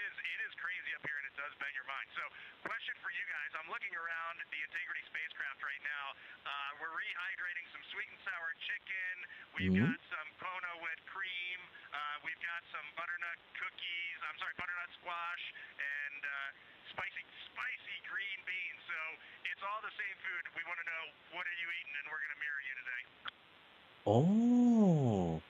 is crazy up here, and it does bend your mind. So question for you guys: I'm looking around the Integrity spacecraft right now. We're rehydrating some sweet and sour chicken. We've got some Kona with cream. We've got some butternut cookies. I'm sorry, butternut squash and spicy green beans. So it's all the same food. We want to know, what are you eating, and we're going to mirror you today. Oh.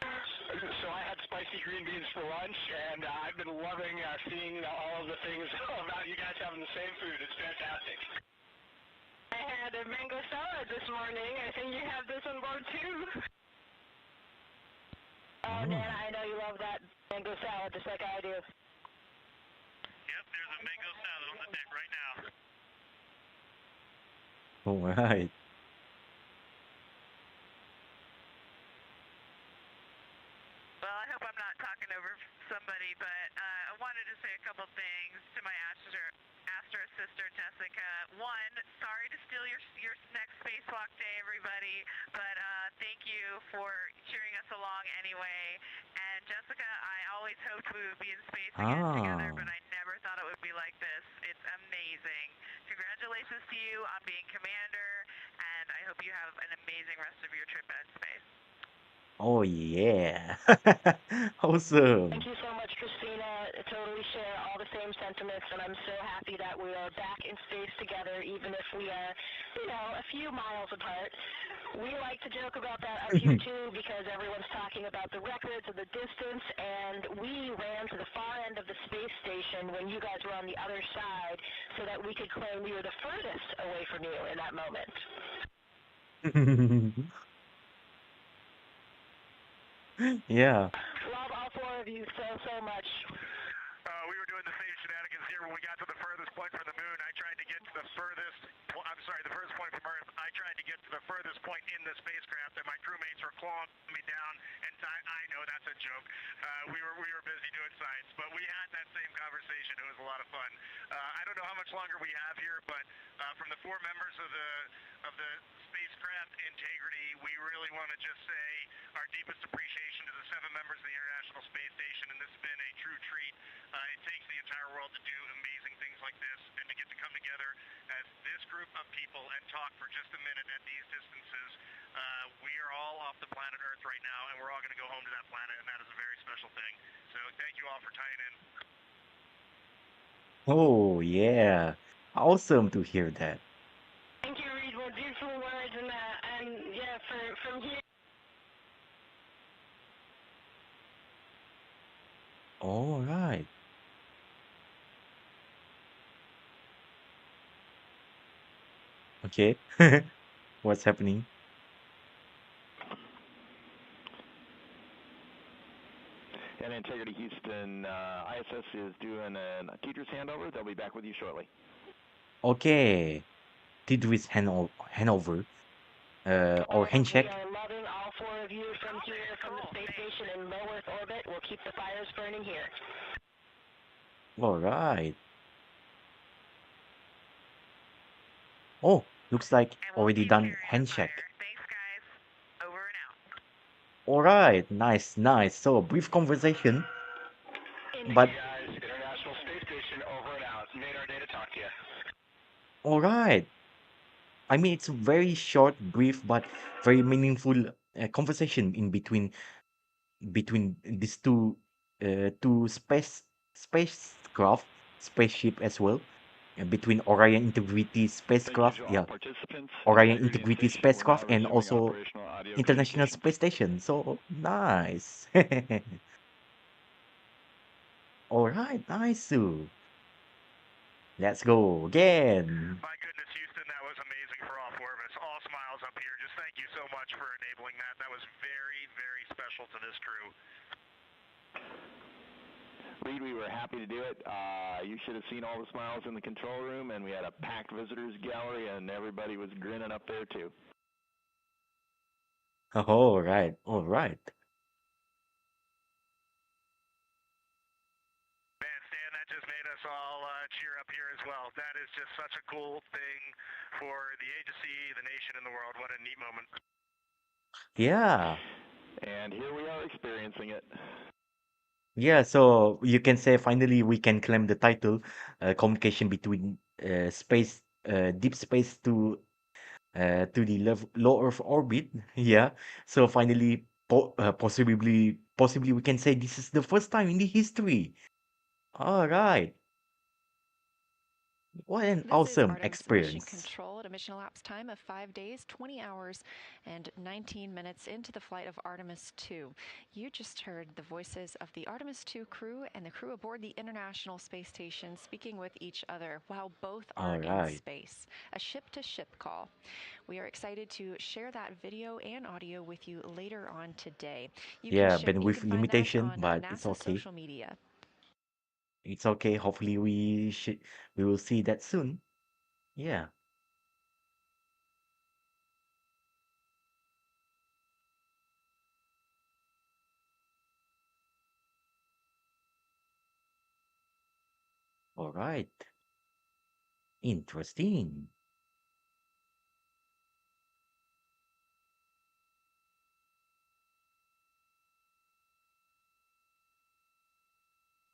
So I had spicy green beans for lunch, and I've been loving seeing all of the things about you guys having the same food. It's fantastic. I had a mango salad this morning. I think you have this on board too. Oh, Nana, I know you love that mango salad just like I do. Yep, there's a mango salad on the deck right now. All right. Well, I hope I'm not talking over somebody, but I wanted to say a couple things to my Astro sister, Jessica. One, sorry to steal your next spacewalk day, everybody, but thank you for cheering us along anyway. And Jessica, I always hoped we would be in space again together, but I never thought it would be like this. It's amazing. Congratulations to you on being commander, and I hope you have an amazing rest of your trip in space. Oh yeah. Awesome. Thank you so much, Christina. I totally share all the same sentiments, and I'm so happy that we are back in space together, even if we are, a few miles apart. We like to joke about that up here too, because everyone's talking about the records of the distance, and we ran to the far end of the space station when you guys were on the other side, so that we could claim we were the furthest away from you in that moment. Yeah. Love all four of you so much. We were doing the same shenanigans here when we got to the furthest point from the moon. I tried to get to the furthest point from Earth. I tried to get to the furthest point in the spacecraft, and my crewmates were clawing me down. And I know that's a joke. We were busy doing science, but we had that same conversation. It was a lot of fun. I don't know how much longer we have here, but from the 4 members of the spacecraft Integrity, we really want to just say our deepest appreciation to the 7 members of the International Space Station, and this has been a true treat. It takes the entire world to do amazing things like this, and to get to come together as this group of people and talk for just a minute at these distances. We are all off the planet Earth right now, and we're all going to go home to that planet, and that is a very special thing. So thank you all for tying in. Oh yeah. Awesome to hear that. Thank you, Reid. Well, beautiful words, and yeah, from here. All right. Okay. What's happening? Integrity Houston ISS is doing a teacher's handover. They'll be back with you shortly. Okay. Tidris handover. Or We handshake. are loving all four of you from here, from the space station in low Earth orbit. We'll keep the fires burning here. All right. Oh, looks like And we'll already keep done carrying the handshake. fire. Thanks, guys. Over and out. All right, nice, nice. So a brief conversation, but Guys, International Space Station over and out. Made our day to talk to you. all right. I mean, it's a very short, brief, but very meaningful conversation in between these two spacecraft, spaceship as well, between Orion Integrity Thank you spacecraft, to all yeah, participants. Orion Integrity and Integrity station will now spacecraft, and resuming also operational audio International communications. Space Station. So nice. All right, nice. Sue. Let's go again. My goodness, Houston, that was amazing for all four of us. All smiles up here. Just thank you so much for enabling that. That was very, very special to this crew. Reid, we were happy to do it. You should have seen all the smiles in the control room, and we had a packed visitors gallery, and everybody was grinning up there too. All right, all right. Man, Stan, that just made us all cheer up here as well. That is just such a cool thing for the agency, the nation, and the world. What a neat moment. Yeah. And here we are experiencing it. Yeah, so you can say finally we can claim the title, communication between deep space to the low Earth orbit. Yeah, so finally, possibly we can say this is the first time in the history. All right, what an This is awesome Artemis Mission experience. Control at a mission elapsed time of 5 days, 20 hours, and 19 minutes into the flight of Artemis II. You just heard the voices of the Artemis II crew and the crew aboard the International Space Station speaking with each other while both are All in right, space. A ship-to-ship call. We are excited to share that video and audio with you later on today. You yeah, can bandwidth find that limitation, on but it's NASA okay. social media. It's okay. Hopefully we will see that soon. Yeah. All right. Interesting.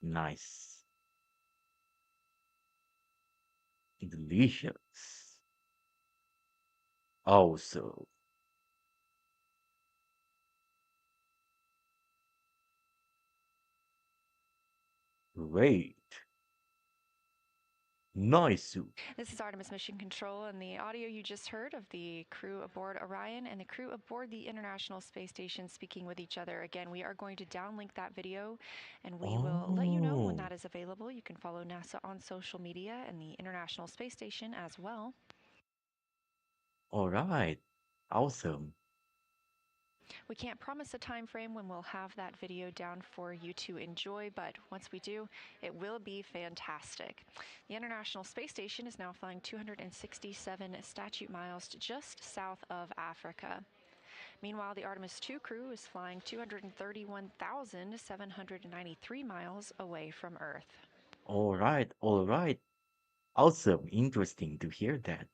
Nice. Delicious. Also, great. Nice. This is Artemis Mission Control, and the audio you just heard of the crew aboard Orion and the crew aboard the International Space Station speaking with each other. Again, we are going to downlink that video, and we will let you know when Oh, that is available. You can follow NASA on social media and the International Space Station as well. all right. Awesome. We can't promise a time frame when we'll have that video down for you to enjoy, but once we do, it will be fantastic. The International Space Station is now flying 267 statute miles just south of Africa. Meanwhile, the Artemis II crew is flying 231,793 miles away from Earth. All right. All right. Awesome. Interesting to hear that.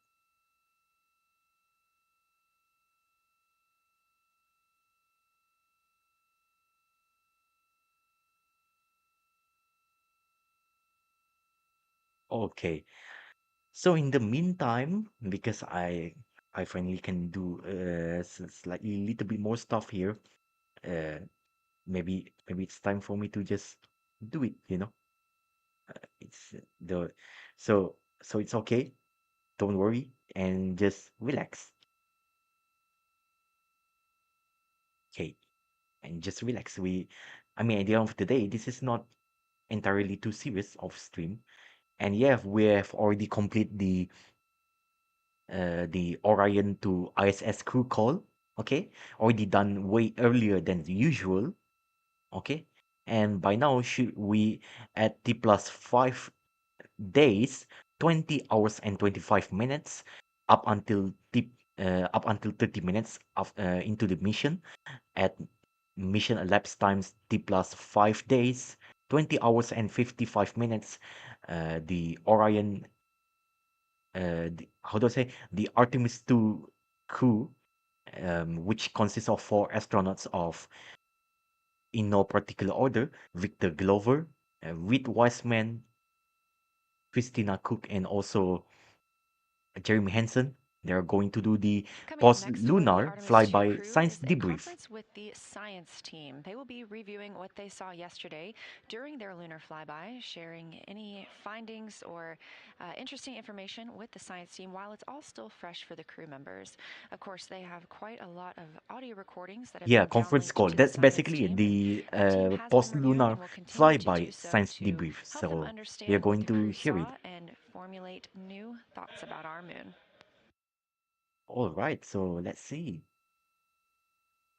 Okay. So in the meantime, because I finally can do slightly little bit more stuff here, uh maybe it's time for me to just do it, you know. It's the so it's okay. Don't worry and just relax. Okay. And just relax. I mean, at the end of the day, this is not entirely too serious of stream. And yeah, we have already complete the Orion to ISS crew call. Okay, already done way earlier than the usual. Okay, And by now, we at T plus 5 days, 20 hours and 25 minutes, up until 30 minutes into the mission. At mission elapsed times T plus 5 days, 20 hours and 55 minutes. The Orion, how do I say, the Artemis II crew, which consists of 4 astronauts in no particular order: Victor Glover, Reid Weisman, Christina Koch, and also Jeremy Hansen. They're going to do the Coming up next for the post-lunar Artemis II flyby crew science is a debrief. conference with the science team. They will be reviewing what they saw yesterday during their lunar flyby, sharing any findings or interesting information with the science team while it's all still fresh for the crew members. Of course, they have quite a lot of audio recordings that have Yeah, been conference downlinked call. to the That's science basically team. the Our team has been reviewing post-lunar and will continue to do flyby so science to debrief. help them So we are understand what going the to crew hear it. saw and formulate new thoughts about our moon. All right, so let's see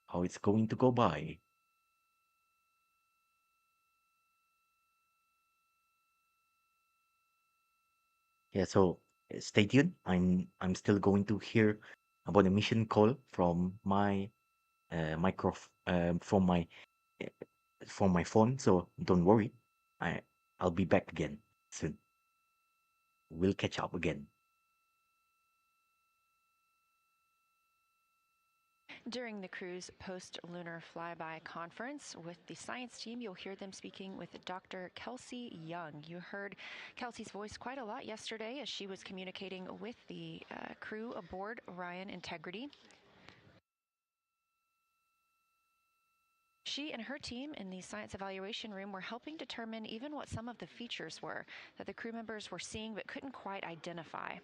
how it's going to go by. Yeah, so stay tuned. I'm still going to hear about the mission call from my micro uh, from my phone. So don't worry, I'll be back again soon. We'll catch up again. During the crew's post-lunar flyby conference with the science team, you'll hear them speaking with Dr. Kelsey Young. You heard Kelsey's voice quite a lot yesterday as she was communicating with the crew aboard Orion Integrity. She and her team in the science evaluation room were helping determine even what some of the features were that the crew members were seeing but couldn't quite identify.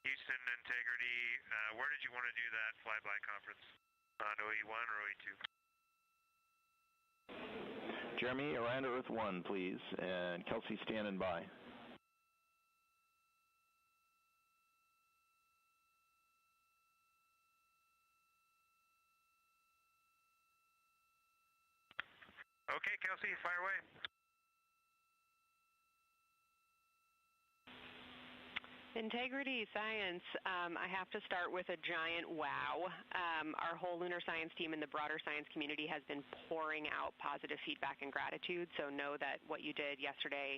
Houston Integrity, where did you want to do that flyby conference? On OE1 or OE2? Jeremy, around Earth 1, please, and Kelsey standing by. Okay, Kelsey, fire away. Integrity science, I have to start with a giant wow. Our whole lunar science team and the broader science community has been pouring out positive feedback and gratitude, so know that what you did yesterday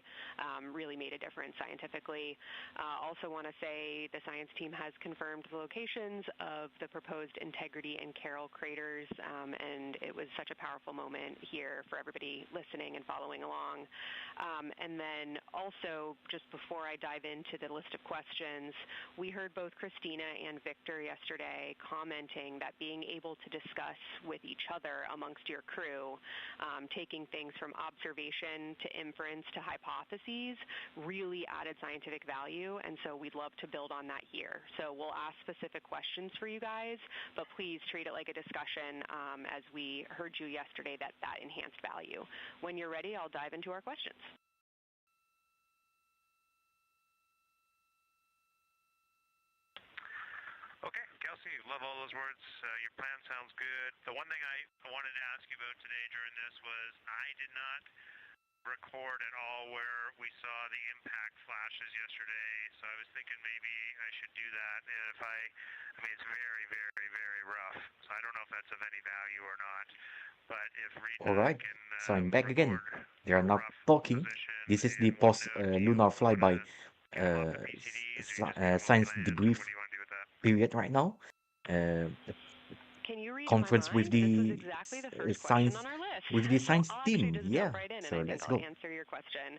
really made a difference scientifically. Also want to say the science team has confirmed the locations of the proposed Integrity and Carroll craters, and it was such a powerful moment here for everybody listening and following along. And then also, just before I dive into the list of questions, we heard both Christina and Victor yesterday commenting that being able to discuss with each other amongst your crew, taking things from observation to inference to hypotheses, really added scientific value, and so we'd love to build on that here. So we'll ask specific questions for you guys, but please treat it like a discussion, as we heard you yesterday that enhanced value. When you're ready, I'll dive into our questions. Okay, Kelsey, love all those words. Your plan sounds good. The one thing I wanted to ask you about today during this was I did not record at all where we saw the impact flashes yesterday, so I was thinking maybe I should do that. And if I mean, it's very, very, very rough, so I don't know if that's of any value or not. But if Reid Alright, can so I'm back again. They are not rough talking. position This is the in OneNote, do you lunar wanna flyby get them off the PCDs, or you just need them science planned? debrief What do you want to do with that? period right now. The Can you read conference my with mind? This was the exactly the first question on our list. So science I'll team. actually just Yeah. jump right in, and So I think let's I'll go. answer your question.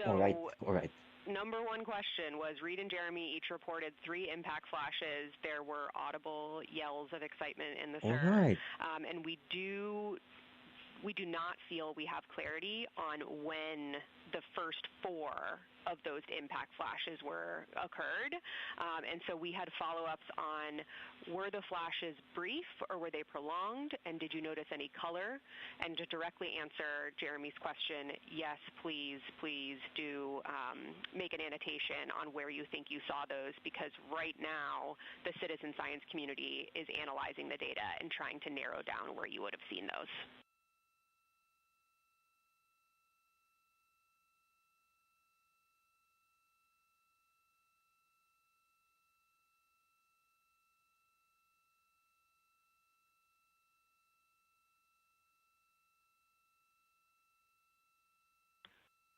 All right. Number one question was Reid and Jeremy each reported 3 impact flashes. There were audible yells of excitement in the All SIR. right. And we do not feel we have clarity on when the first 4 of those impact flashes occurred. And so we had follow-ups on, were the flashes brief or were they prolonged? And did you notice any color? And to directly answer Jeremy's question, yes, please do make an annotation on where you think you saw those, because right now the citizen science community is analyzing the data and trying to narrow down where you would have seen those.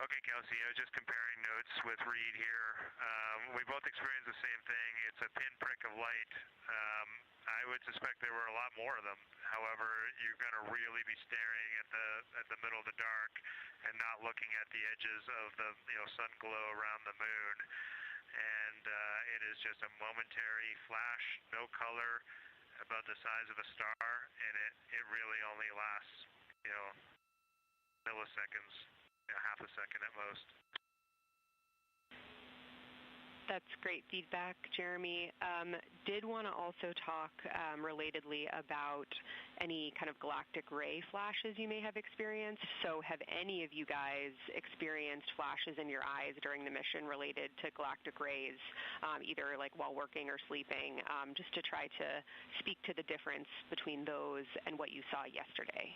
Okay, Kelsey, I was just comparing notes with Reid here. We both experienced the same thing. It's a pinprick of light. I would suspect there were a lot more of them. However, you're going to really be staring at the middle of the dark and not looking at the edges of the sun glow around the moon. And it is just a momentary flash, no color, about the size of a star, and it really only lasts milliseconds. Half a second at most. That's great feedback, Jeremy. Did want to also talk relatedly about any kind of galactic ray flashes you may have experienced. So have any of you guys experienced flashes in your eyes during the mission related to galactic rays, either like while working or sleeping, just to try to speak to the difference between those and what you saw yesterday?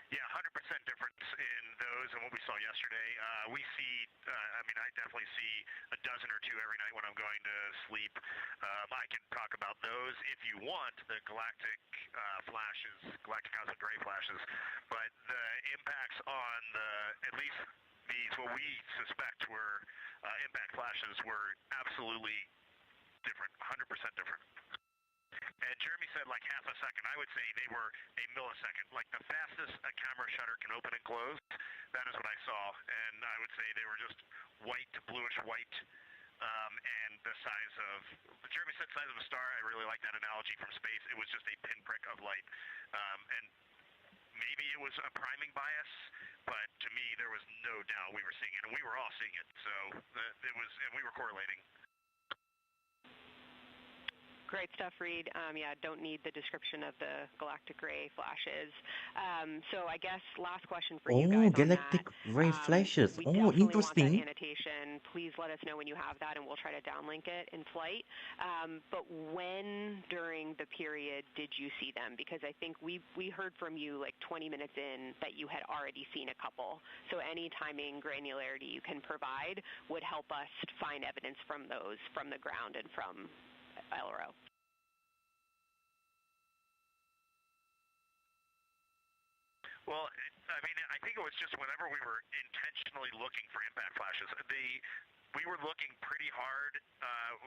Yeah, 100% difference in those and what we saw yesterday. We see, I definitely see a dozen or 2 every night when I'm going to sleep. I can talk about those if you want, the galactic flashes, galactic cosmic ray flashes. But the impacts on at least these, what we suspect were impact flashes, were absolutely different, 100% different. And Jeremy said like half a second. I would say they were a millisecond. Like the fastest a camera shutter can open and close, that is what I saw. And I would say they were just white to bluish white. And the size of, Jeremy said size of a star. I really like that analogy from space. It was just a pinprick of light. And maybe it was a priming bias, but to me there was no doubt we were seeing it. And we were all seeing it. So it was, and we were correlating. Great stuff, Reid. Yeah, don't need the description of the galactic ray flashes. So I guess last question for you guys on galactic that. ray flashes. We Oh, definitely want that interesting. annotation. Please let us know when you have that, and we'll try to downlink it in flight. But when during the period did you see them? Because I think we heard from you like 20 minutes in that you had already seen a couple. So any timing granularity you can provide would help us find evidence from those from the ground and from LRO. Well, I mean, I think it was just whenever we were intentionally looking for impact flashes, we were looking pretty hard.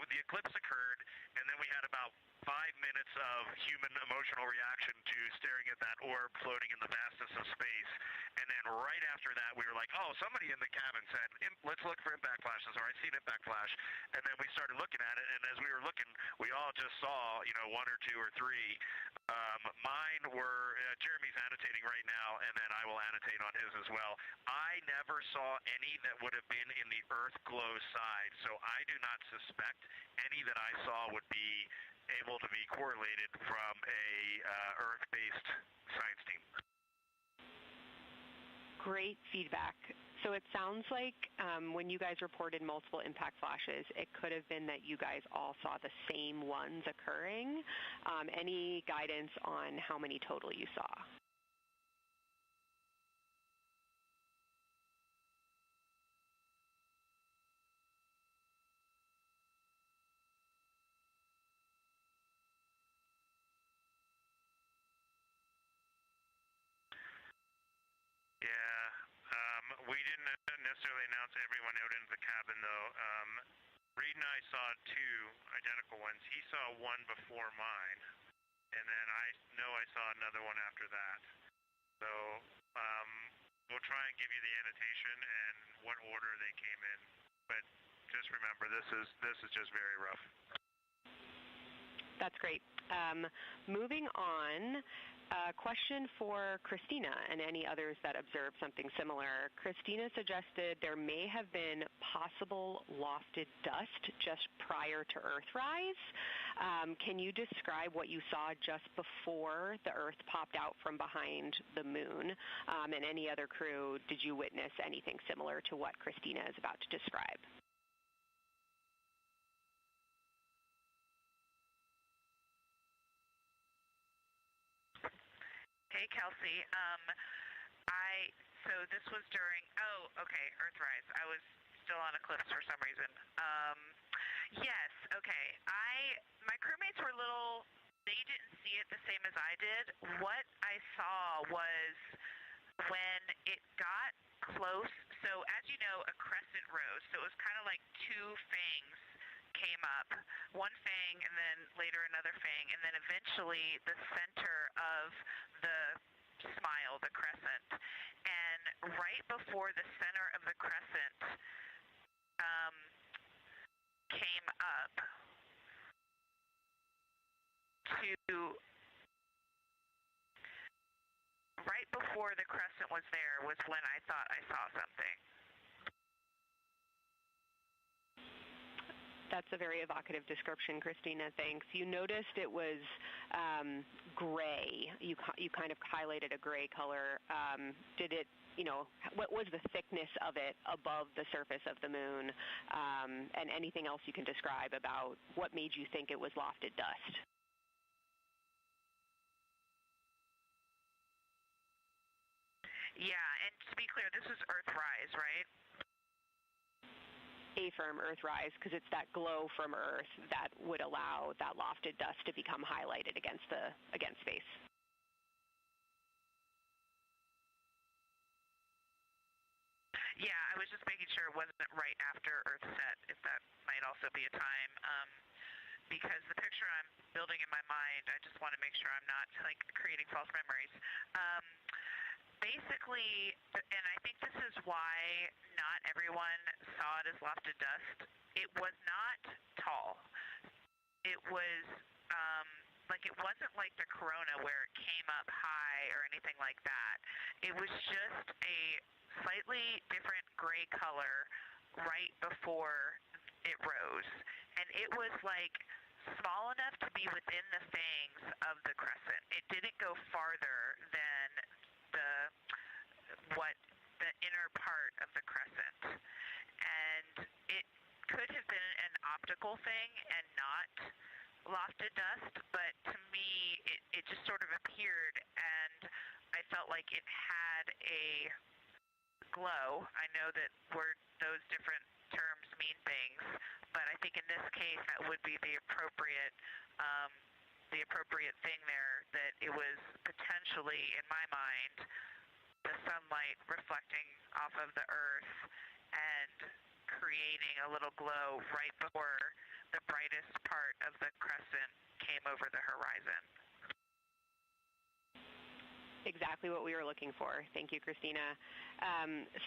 The eclipse occurred, and then we had about 5 minutes of human emotional reaction to staring at that orb floating in the vastness of space. And then right after that, we were like, oh, somebody in the cabin said, let's look for impact flashes, or I see an impact flash. And then we started looking at it, and as we were looking, we all just saw, one or two or three. Mine were, Jeremy's annotating right now, and then I will annotate on his as well. I never saw any that would have been in the Earth glow side, so I do not suspect any that I saw would be able to be correlated from a Earth-based science team. Great feedback. So it sounds like when you guys reported multiple impact flashes, it could have been that you guys all saw the same ones occurring. Any guidance on how many total you saw? We didn't necessarily announce everyone out into the cabin, though. Reid and I saw two identical ones. He saw one before mine, and then I know I saw another one after that. So we'll try and give you the annotation and what order they came in. But just remember, this is just very rough. That's great. Moving on. Question for Christina and any others that observed something similar. Christina suggested there may have been possible lofted dust just prior to Earthrise. Can you describe what you saw just before the Earth popped out from behind the moon? And any other crew, did you witness anything similar to what Christina is about to describe? Hey, Kelsey. So this was during, Earthrise. I was still on Eclipse for some reason. Yes, okay. My crewmates were they didn't see it the same as I did. What I saw was when it got close, so as you know, a crescent rose, so it was kind of like two fangs came up, one fang and then later another fang, and then eventually the center of the smile, the crescent. And right before the center of the crescent came up right before the crescent was there was when I thought I saw something. That's a very evocative description, Christina. Thanks. You noticed it was gray. You kind of highlighted a gray color. Did it, what was the thickness of it above the surface of the moon? And anything else you can describe about what made you think it was lofted dust? Yeah, and to be clear, this is Earthrise, right? Affirm Earthrise, because it's that glow from Earth that would allow that lofted dust to become highlighted against space. Yeah, I was just making sure it wasn't right after Earth set, if that might also be a time, because the picture I'm building in my mind, I just want to make sure I'm not creating false memories. Basically, and I think this is why not everyone saw it as lofted dust, it was not tall. It was, it wasn't like the corona where it came up high or anything like that. It was just a slightly different gray color right before it rose. And it was small enough to be within the fangs of the crescent. It didn't go farther than the inner part of the crescent. And it could have been an optical thing and not lofted dust, but to me it just sort of appeared, and I felt like it had a glow. I know that those different terms mean things, but I think in this case that would be the appropriate thing there, that it was potentially, in my mind, the sunlight reflecting off of the Earth and creating a little glow right before the brightest part of the crescent came over the horizon. Exactly what we were looking for. Thank you, Christina.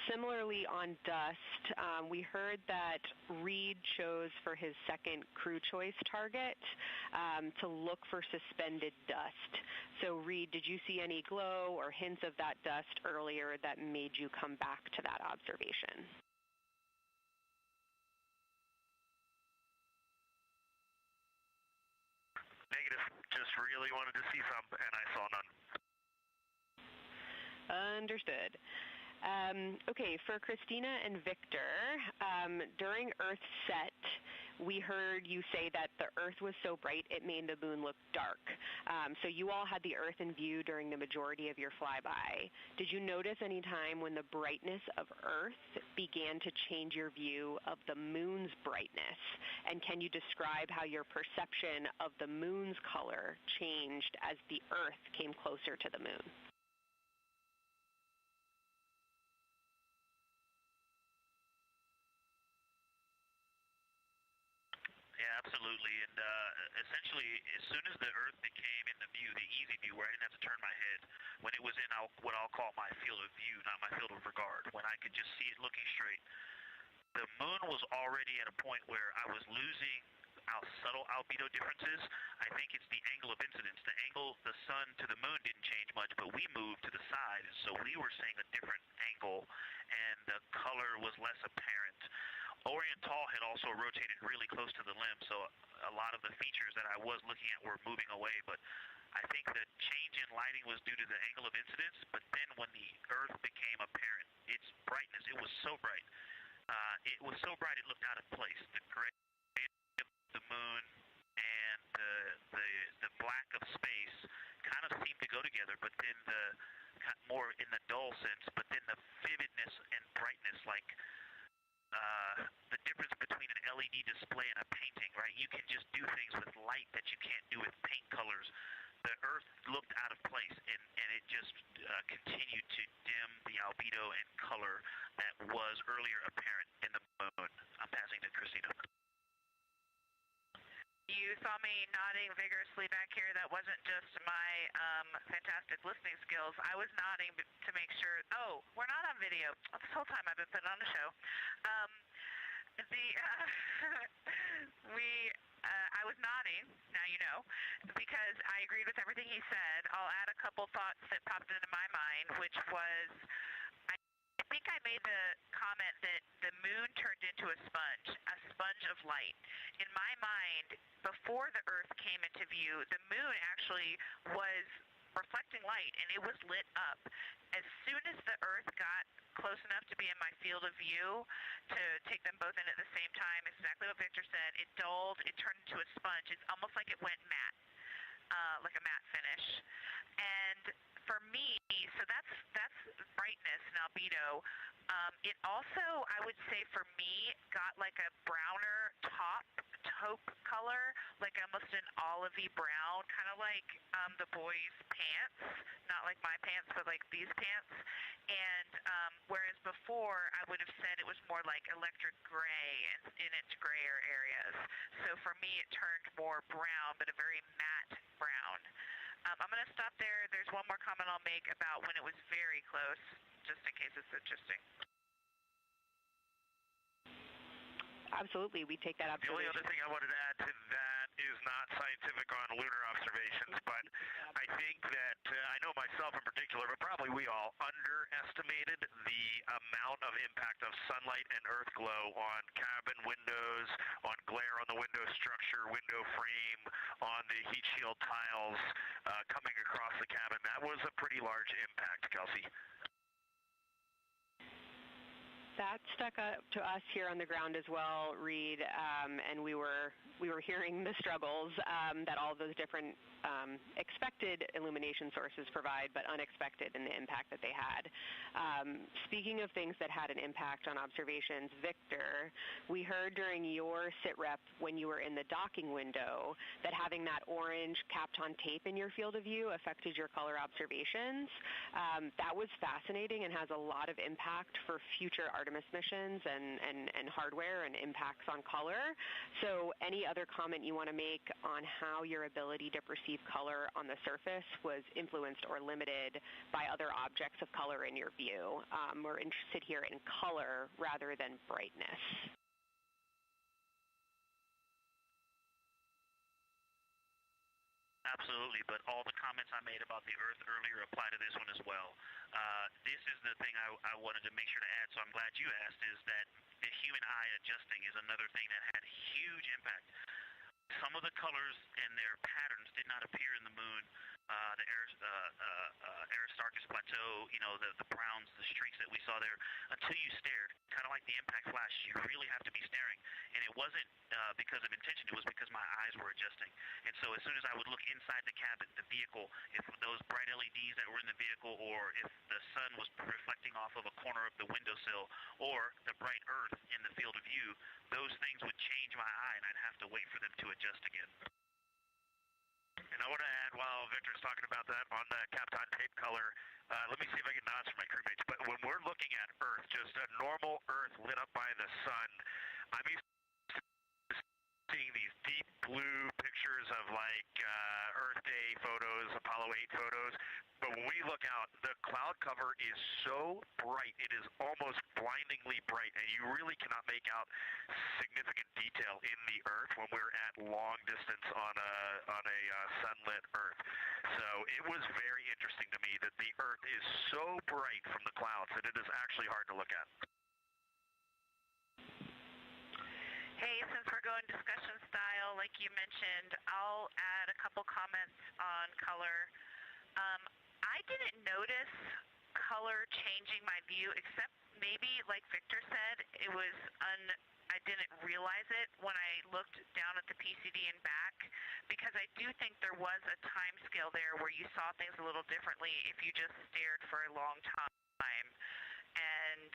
Similarly, on dust, we heard that Reid chose for his second crew choice target to look for suspended dust. So, Reid, did you see any glow or hints of that dust earlier that made you come back to that observation? Negative. Just really wanted to see some, and I saw none. Understood. Okay, for Christina and Victor, during Earth's set, we heard you say that the Earth was so bright it made the moon look dark. So you all had the Earth in view during the majority of your flyby. Did you notice any time when the brightness of Earth began to change your view of the moon's brightness? And can you describe how your perception of the moon's color changed as the Earth came closer to the moon? Yeah, absolutely. And essentially, as soon as the Earth became in the view, the easy view, where I didn't have to turn my head, when it was in what I'll call my field of view, not my field of regard, when I could just see it looking straight, the moon was already at a point where I was losing our subtle albedo differences. I think it's the angle of incidence. The angle, the sun to the moon didn't change much, but we moved to the side, so we were seeing a different angle, and the color was less apparent. Orion Tall had also rotated really close to the limb, so a lot of the features that I was looking at were moving away, but I think the change in lighting was due to the angle of incidence, but then when the Earth became apparent, its brightness, it was so bright. It was so bright it looked out of place. The gray of the moon and the black of space kind of seemed to go together, but then more in the dull sense, but then the vividness and brightness, like the difference between an LED display and a painting, right? You can just do things with light that you can't do with paint colors. The Earth looked out of place, and it just continued to dim the albedo and color that was earlier apparent in the moon. I'm passing to Christina. You saw me nodding vigorously back here. That wasn't just my fantastic listening skills. I was nodding to make sure. Oh, we're not on video. This whole time I've been putting on a show. I was nodding, now you know, because I agreed with everything he said. I'll add a couple thoughts that popped into my mind, which was, I think I made the comment that the moon turned into a sponge of light. In my mind, before the Earth came into view, the moon actually was reflecting light, and it was lit up. As soon as the Earth got close enough to be in my field of view to take them both in at the same time, exactly what Victor said, it dulled, it turned into a sponge. It's almost like it went matte, like a matte finish. And for me, so that's brightness and albedo. It also, I would say for me, got like a browner taupe color, like almost an olivey brown, kind of like the boys' pants, not like my pants, but like these pants. And whereas before, I would have said it was more like electric gray in its grayer areas. So for me, it turned more brown, but a very matte brown. I'm going to stop there. There's one more comment I'll make about when it was very close, just in case it's interesting. Absolutely, we take that observation. The only other thing I wanted to add to that is not scientific on lunar observations, but I think that I know myself in particular, particular, but probably we all underestimated the amount of impact of sunlight and earth glow on cabin windows, on glare on the window structure, window frame, on the heat shield tiles coming across the cabin. That was a pretty large impact, Kelsey. That stuck up to us here on the ground as well, Reid, and we were hearing the struggles that all those different expected illumination sources provide, but unexpected in the impact that they had. Speaking of things that had an impact on observations, Victor, we heard during your sit rep when you were in the docking window that having that orange Kapton tape in your field of view affected your color observations. That was fascinating and has a lot of impact for future Artemis missions and hardware and impacts on color. So any other comment you want to make on how your ability to perceive color on the surface was influenced or limited by other objects of color in your view? We're interested here in color rather than brightness. Absolutely, but all the comments I made about the Earth earlier apply to this one as well. This is the thing I wanted to make sure to add, so I'm glad you asked, is that the human eye adjusting is another thing that had huge impact. Some of the colors and their patterns did not appear in the moon. The Aristarchus Plateau, you know, the browns, the streaks that we saw there, until you stared. Kind of like the impact flash, you really have to be staring. And it wasn't because of intention, it was because my eyes were adjusting. And so as soon as I would look inside the cabin, the vehicle, if those bright LEDs that were in the vehicle, or if the sun was reflecting off of a corner of the windowsill, or the bright earth in the field of view, those things would change my eye, and I'd have to wait for them to adjust again. And I want to add, while Victor's talking about that, on the Kapton tape color, let me see if I can nods from my crewmates, but when we're looking at Earth, just a normal Earth lit up by the sun, I'm used to seeing these deep blue pictures of like Earth Day photos, Apollo 8 photos, but when we look out, the cloud cover is so bright, it is almost blindingly bright, and you really cannot make out significant detail in the Earth when we're at long distance on a sunlit Earth. So it was very interesting to me that the Earth is so bright from the clouds that it is actually hard to look at. Hey, since we're going discussion style, like you mentioned, I'll add a couple comments on color. I didn't notice color changing my view, except maybe, like Victor said, I didn't realize it when I looked down at the PCD and back, because I do think there was a time scale there where you saw things a little differently if you just stared for a long time. And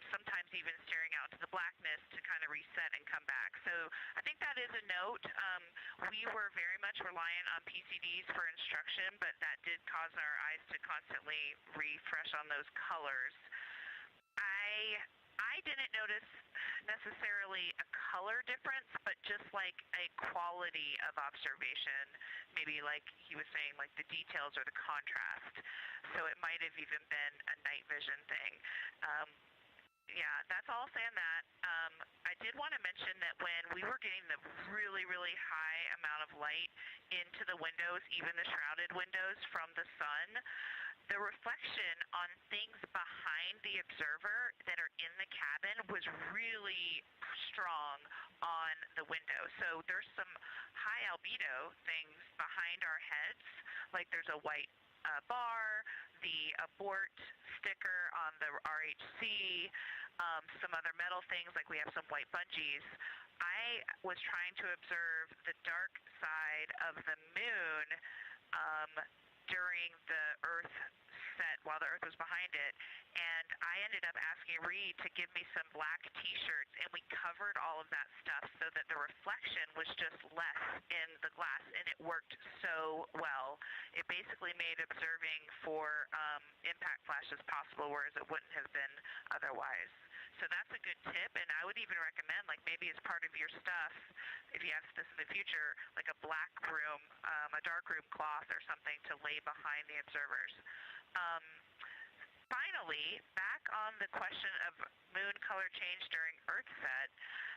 sometimes even staring out to the blackness to kind of reset and come back. So I think that is a note. We were very much reliant on PCDs for instruction, but that did cause our eyes to constantly refresh on those colors. I didn't notice necessarily a color difference, but just like a quality of observation, maybe like he was saying, like the details or the contrast. So it might have even been a night vision thing. Yeah, that's all saying that. I did want to mention that when we were getting the really, really high amount of light into the windows, even the shrouded windows from the sun, the reflection on things behind the observer that are in the cabin was really strong on the window. So there's some high albedo things behind our heads, like there's a white bar, the abort sticker on the RHC, some other metal things, like we have some white bungees. I was trying to observe the dark side of the moon during the Earth set while the Earth was behind it, and I ended up asking Reid to give me some black t-shirts, and we covered all of that stuff so that the reflection was just less in the glass, and it worked so well. It basically made observing for impact flashes possible, whereas it wouldn't have been otherwise. So that's a good tip, and I would even recommend, like maybe as part of your stuff, if you ask this in the future, like a black room, a dark room cloth or something to lay behind the observers. Finally, back on the question of moon color change during Earth set,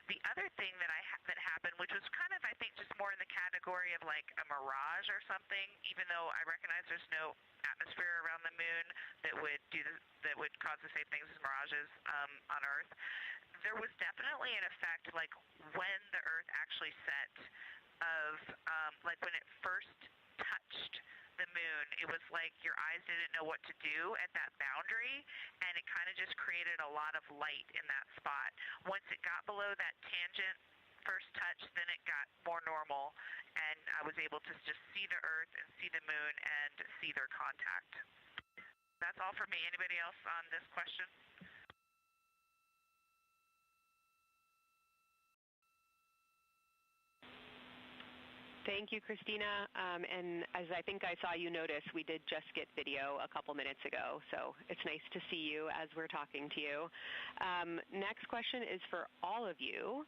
the other thing that that happened, which was kind of, I think, just more in the category of like a mirage or something, even though I recognize there's no atmosphere around the moon that would cause the same things as mirages on Earth. There was definitely an effect, like when the Earth actually set, of like when it first touched the moon, it was like your eyes didn't know what to do at that boundary, and it kind of just created a lot of light in that spot. Once it got below that tangent first touch, then it got more normal, and I was able to just see the Earth and see the moon and see their contact. That's all for me. Anybody else on this question? Thank you, Christina. And as I think I saw you notice, we did just get video a couple minutes ago, so it's nice to see you as we're talking to you. Next question is for all of you.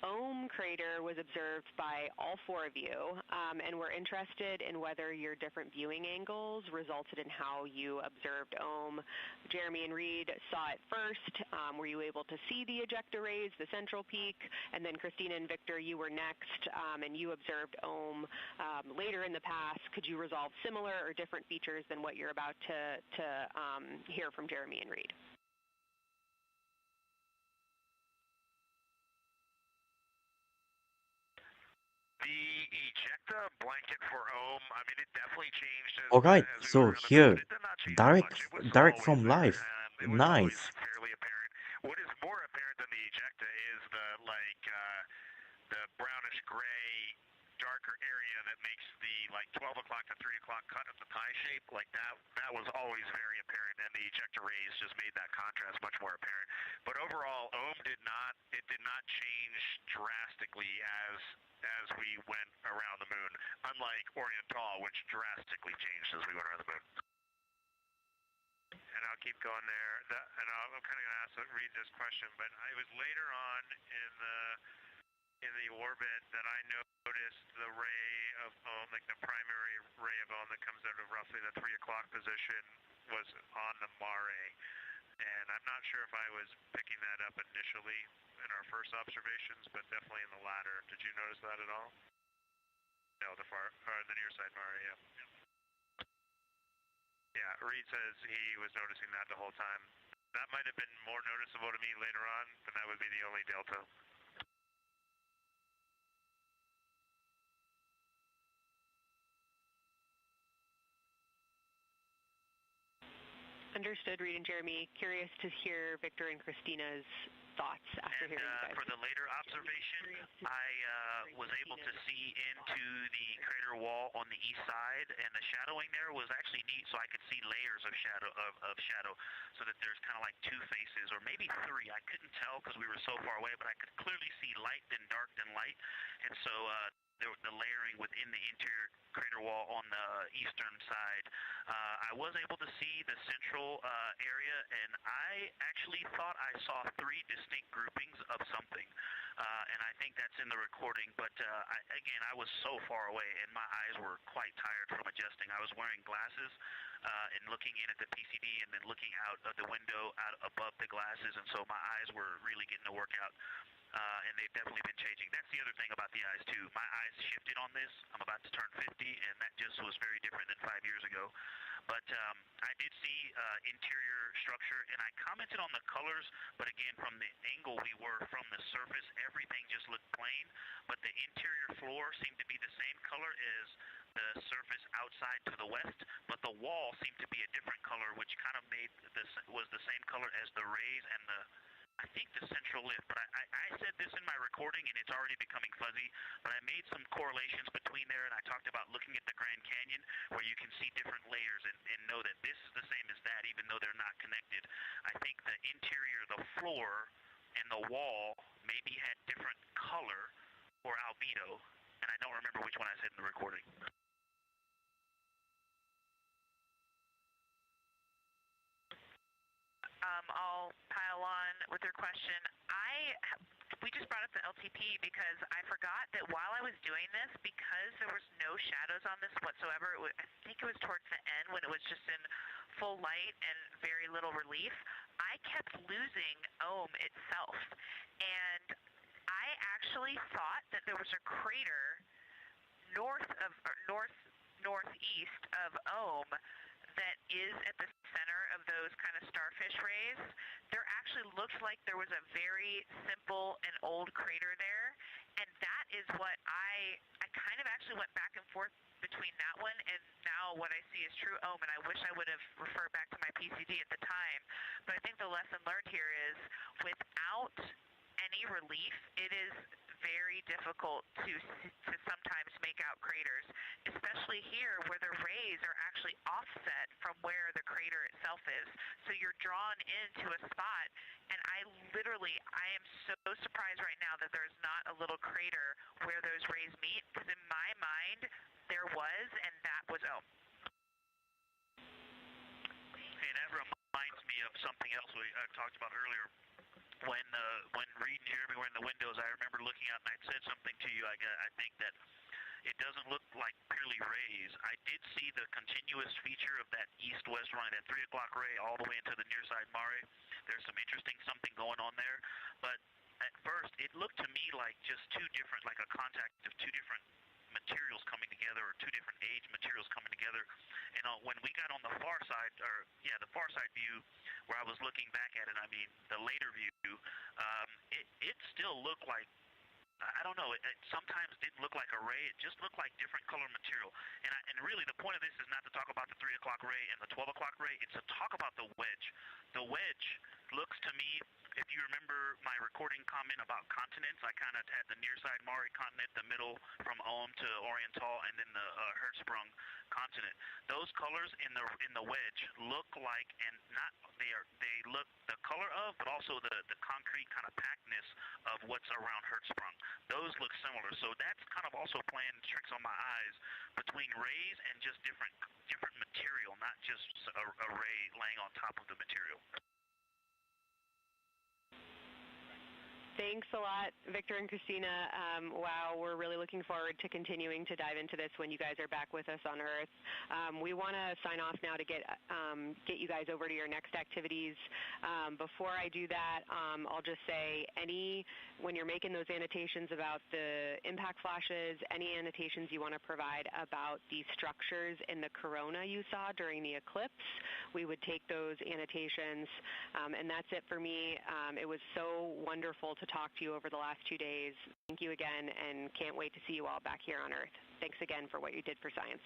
Ohm crater was observed by all four of you, and we're interested in whether your different viewing angles resulted in how you observed Ohm. Jeremy and Reid saw it first. Were you able to see the ejecta rays, the central peak? And then Christina and Victor, you were next, and you observed Ohm later in the past. Could you resolve similar or different features than what you're about to hear from Jeremy and Reid? The ejecta blanket for Ohm, I mean, it definitely changed as, Alright, as we so were around the moon, here, but it did not change direct, much. It was direct always from there. life. It was Nice. always fairly apparent. What is more apparent than the ejecta is the brownish gray, darker area that makes the 12 o'clock to 3 o'clock cut of the pie shape. Like that was always very apparent, and the ejecta rays just made that contrast much more apparent. But overall, Ohm did not change drastically as we went around the moon, unlike Orion Tall, which drastically changed as we went around the moon. And I'll keep going there. And I'm kind of going to read this question, but it was later on in the orbit that I noticed the ray of Ohm, like the primary ray of Ohm that comes out of roughly the 3 o'clock position, was on the mare. And I'm not sure if I was picking that up initially in our first observations, but definitely in the latter. Did you notice that at all? No, the near side mare, yeah. Yeah, Reid says he was noticing that the whole time. That might have been more noticeable to me later on, but that would be the only delta. Understood, Reid and Jeremy. Curious to hear Victor and Christina's thoughts after hearing you guys. For the later observation, I was able to see into the crater wall on the east side, and the shadowing there was actually neat, so I could see layers of shadow, so that there's kind of like two faces, or maybe three. I couldn't tell because we were so far away, but I could clearly see light, then dark, then light, and so the layering within the interior crater wall on the eastern side. I was able to see the central area, and I actually thought I saw three distinct groupings of something, and I think that's in the recording, but I was so far away, and my eyes were quite tired from adjusting. I was wearing glasses and looking in at the PCD and then looking out of the window out above the glasses, and so my eyes were really getting to work out. And they've definitely been changing. That's the other thing about the eyes, too. My eyes shifted on this. I'm about to turn 50, and that just was very different than 5 years ago. But I did see interior structure, and I commented on the colors, but again, from the angle we were from the surface, everything just looked plain, but the interior floor seemed to be the same color as the surface outside to the west, but the wall seemed to be a different color, which kind of was the same color as the rays and I think the central lift, but I said this in my recording, and it's already becoming fuzzy, but I made some correlations between there, and I talked about looking at the Grand Canyon, where you can see different layers and know that this is the same as that, even though they're not connected. I think the interior, the floor, and the wall maybe had different color or albedo, and I don't remember which one I said in the recording. I'll pile on with your question. We just brought up the LTP because I forgot that while I was doing this, because there was no shadows on this whatsoever, I think it was towards the end when it was just in full light and very little relief, I kept losing Ohm itself. And I actually thought that there was a crater north northeast of Ohm that is at the center of those kind of starfish rays, there actually looks like there was a very simple and old crater there, and that is what I kind of actually went back and forth between that one and now what I see is true Ohm, and I wish I would have referred back to my PCD at the time, but I think the lesson learned here is without any relief, it is very difficult to sometimes make out craters, especially here where the rays are actually offset from where the crater itself is. So you're drawn into a spot, and I am so surprised right now that there's not a little crater where those rays meet, because in my mind, there was, and that was Ohm. Hey, that reminds me of something else we talked about earlier. When Reid and Jeremy were in the windows, I remember looking out and I'd said something to you. I think that it doesn't look like purely rays. I did see the continuous feature of that east-west line, that 3 o'clock ray all the way into the near side Mare. There's some interesting something going on there. But at first, it looked to me like just two different, like a contact of two different materials coming together, or two different age materials coming together. And when we got on the far side, the far side view, where I was looking back at it, I mean, the later view, it still looked like, I don't know, it sometimes didn't look like a ray. It just looked like different color material. And really the point of this is not to talk about the 3 o'clock ray and the 12 o'clock ray. It's to talk about the wedge. The wedge looks to me, if you remember my recording comment about continents, I kind of had the near side Mare continent, the middle from Ohm to Oriental, and then the Hertzsprung continent. Those colors in the wedge look like, and not they look the color of, but also the concrete kind of packedness of what's around Hertzsprung. Those look similar, so that's kind of also playing tricks on my eyes between rays and just different material, not just a ray laying on top of the material. Thanks a lot, Victor and Christina. Wow, we're really looking forward to continuing to dive into this when you guys are back with us on Earth. We want to sign off now to get you guys over to your next activities. Before I do that, I'll just say when you're making those annotations about the impact flashes, any annotations you want to provide about the structures in the corona you saw during the eclipse, we would take those annotations. And that's it for me. It was so wonderful to talk to you over the last 2 days. Thank you again, and can't wait to see you all back here on Earth. Thanks again for what you did for science.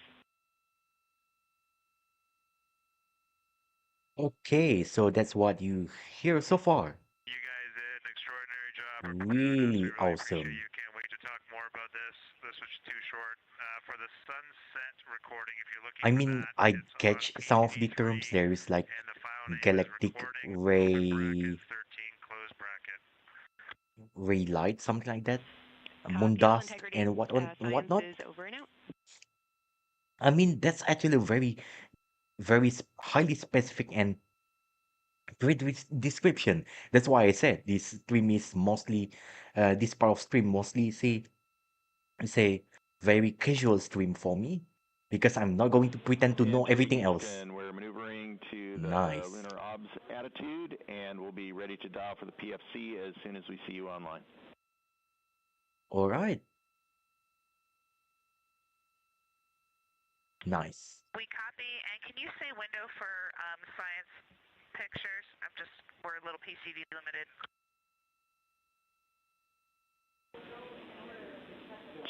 Okay, so that's what you hear so far. You guys did an extraordinary job. Really appreciate awesome. you. Can't wait to talk more about this. This was too short. For the sunset recording, if you're looking I for mean, that, I it's on catch some of the PCD3, terms. There is like and the file name is galactic recording, open ray, bracket, 13, close bracket. ray light, something like that. Moon Capsule dust Integrity and Science whatnot. is over and out. I mean, that's actually very highly specific and great description. That's why I said this stream is mostly, this part of stream mostly say very casual stream for me, because I'm not going to pretend to know And to the everything east, else. and we're maneuvering to the Nice. lunar obs attitude, and we'll be ready to dial for the PFC as soon as we see you online. All right. Nice. We copy, and can you say window for science pictures? We're a little PCD limited.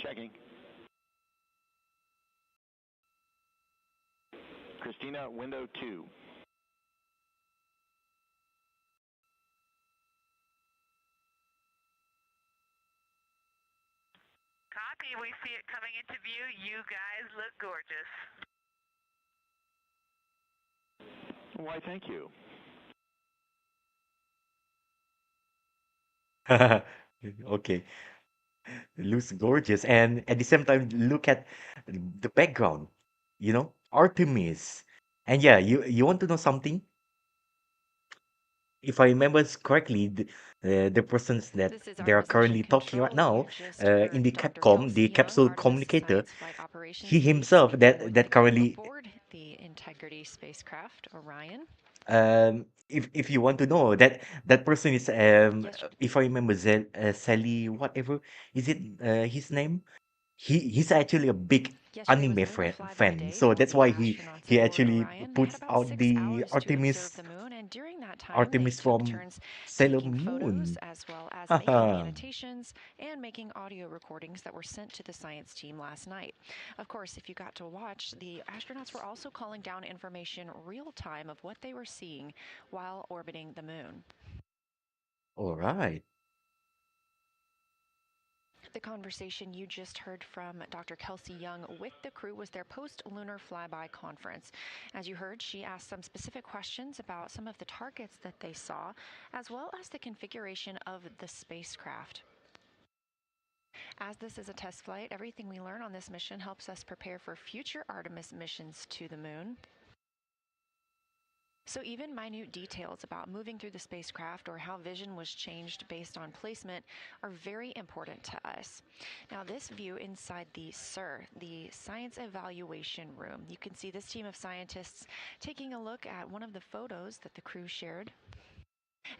Checking. Christina, window 2. Copy, we see it coming into view. You guys look gorgeous. Why, thank you. Okay. Looks gorgeous, and at the same time, look at the background. Artemis. And yeah, you want to know something? If I remember correctly, the persons that This is they are Artemis Mission currently talking right Control. now, You've just in heard the Dr. Capcom, the Kelsey Young, capsule Artemis communicator, Science Flight he Operations Lead, himself speaking with that the crew currently, aboard the Integrity spacecraft, Orion. if you want to know, that person is, Yes, if I remember, Sally, whatever is it, his name? he's actually a big Yesterday was anime Lunar Flyby fan, Day. so All that's the why astronauts he aboard actually Orion had puts about out 6 hours the to observe Artemis the moon, and during that time, they Artemis took from turns Sailor taking photos Moon. as well as making Haha. annotations and making audio recordings that were sent to the science team last night. Of course, if you got to watch, the astronauts were also calling down information real time of what they were seeing while orbiting the moon. All right. The conversation you just heard from Dr. Kelsey Young with the crew was their post-lunar flyby conference. As you heard, she asked some specific questions about some of the targets that they saw, as well as the configuration of the spacecraft. As this is a test flight, everything we learn on this mission helps us prepare for future Artemis missions to the moon. So even minute details about moving through the spacecraft or how vision was changed based on placement are very important to us. Now this view inside the SIR, the Science Evaluation Room, you can see this team of scientists taking a look at one of the photos that the crew shared.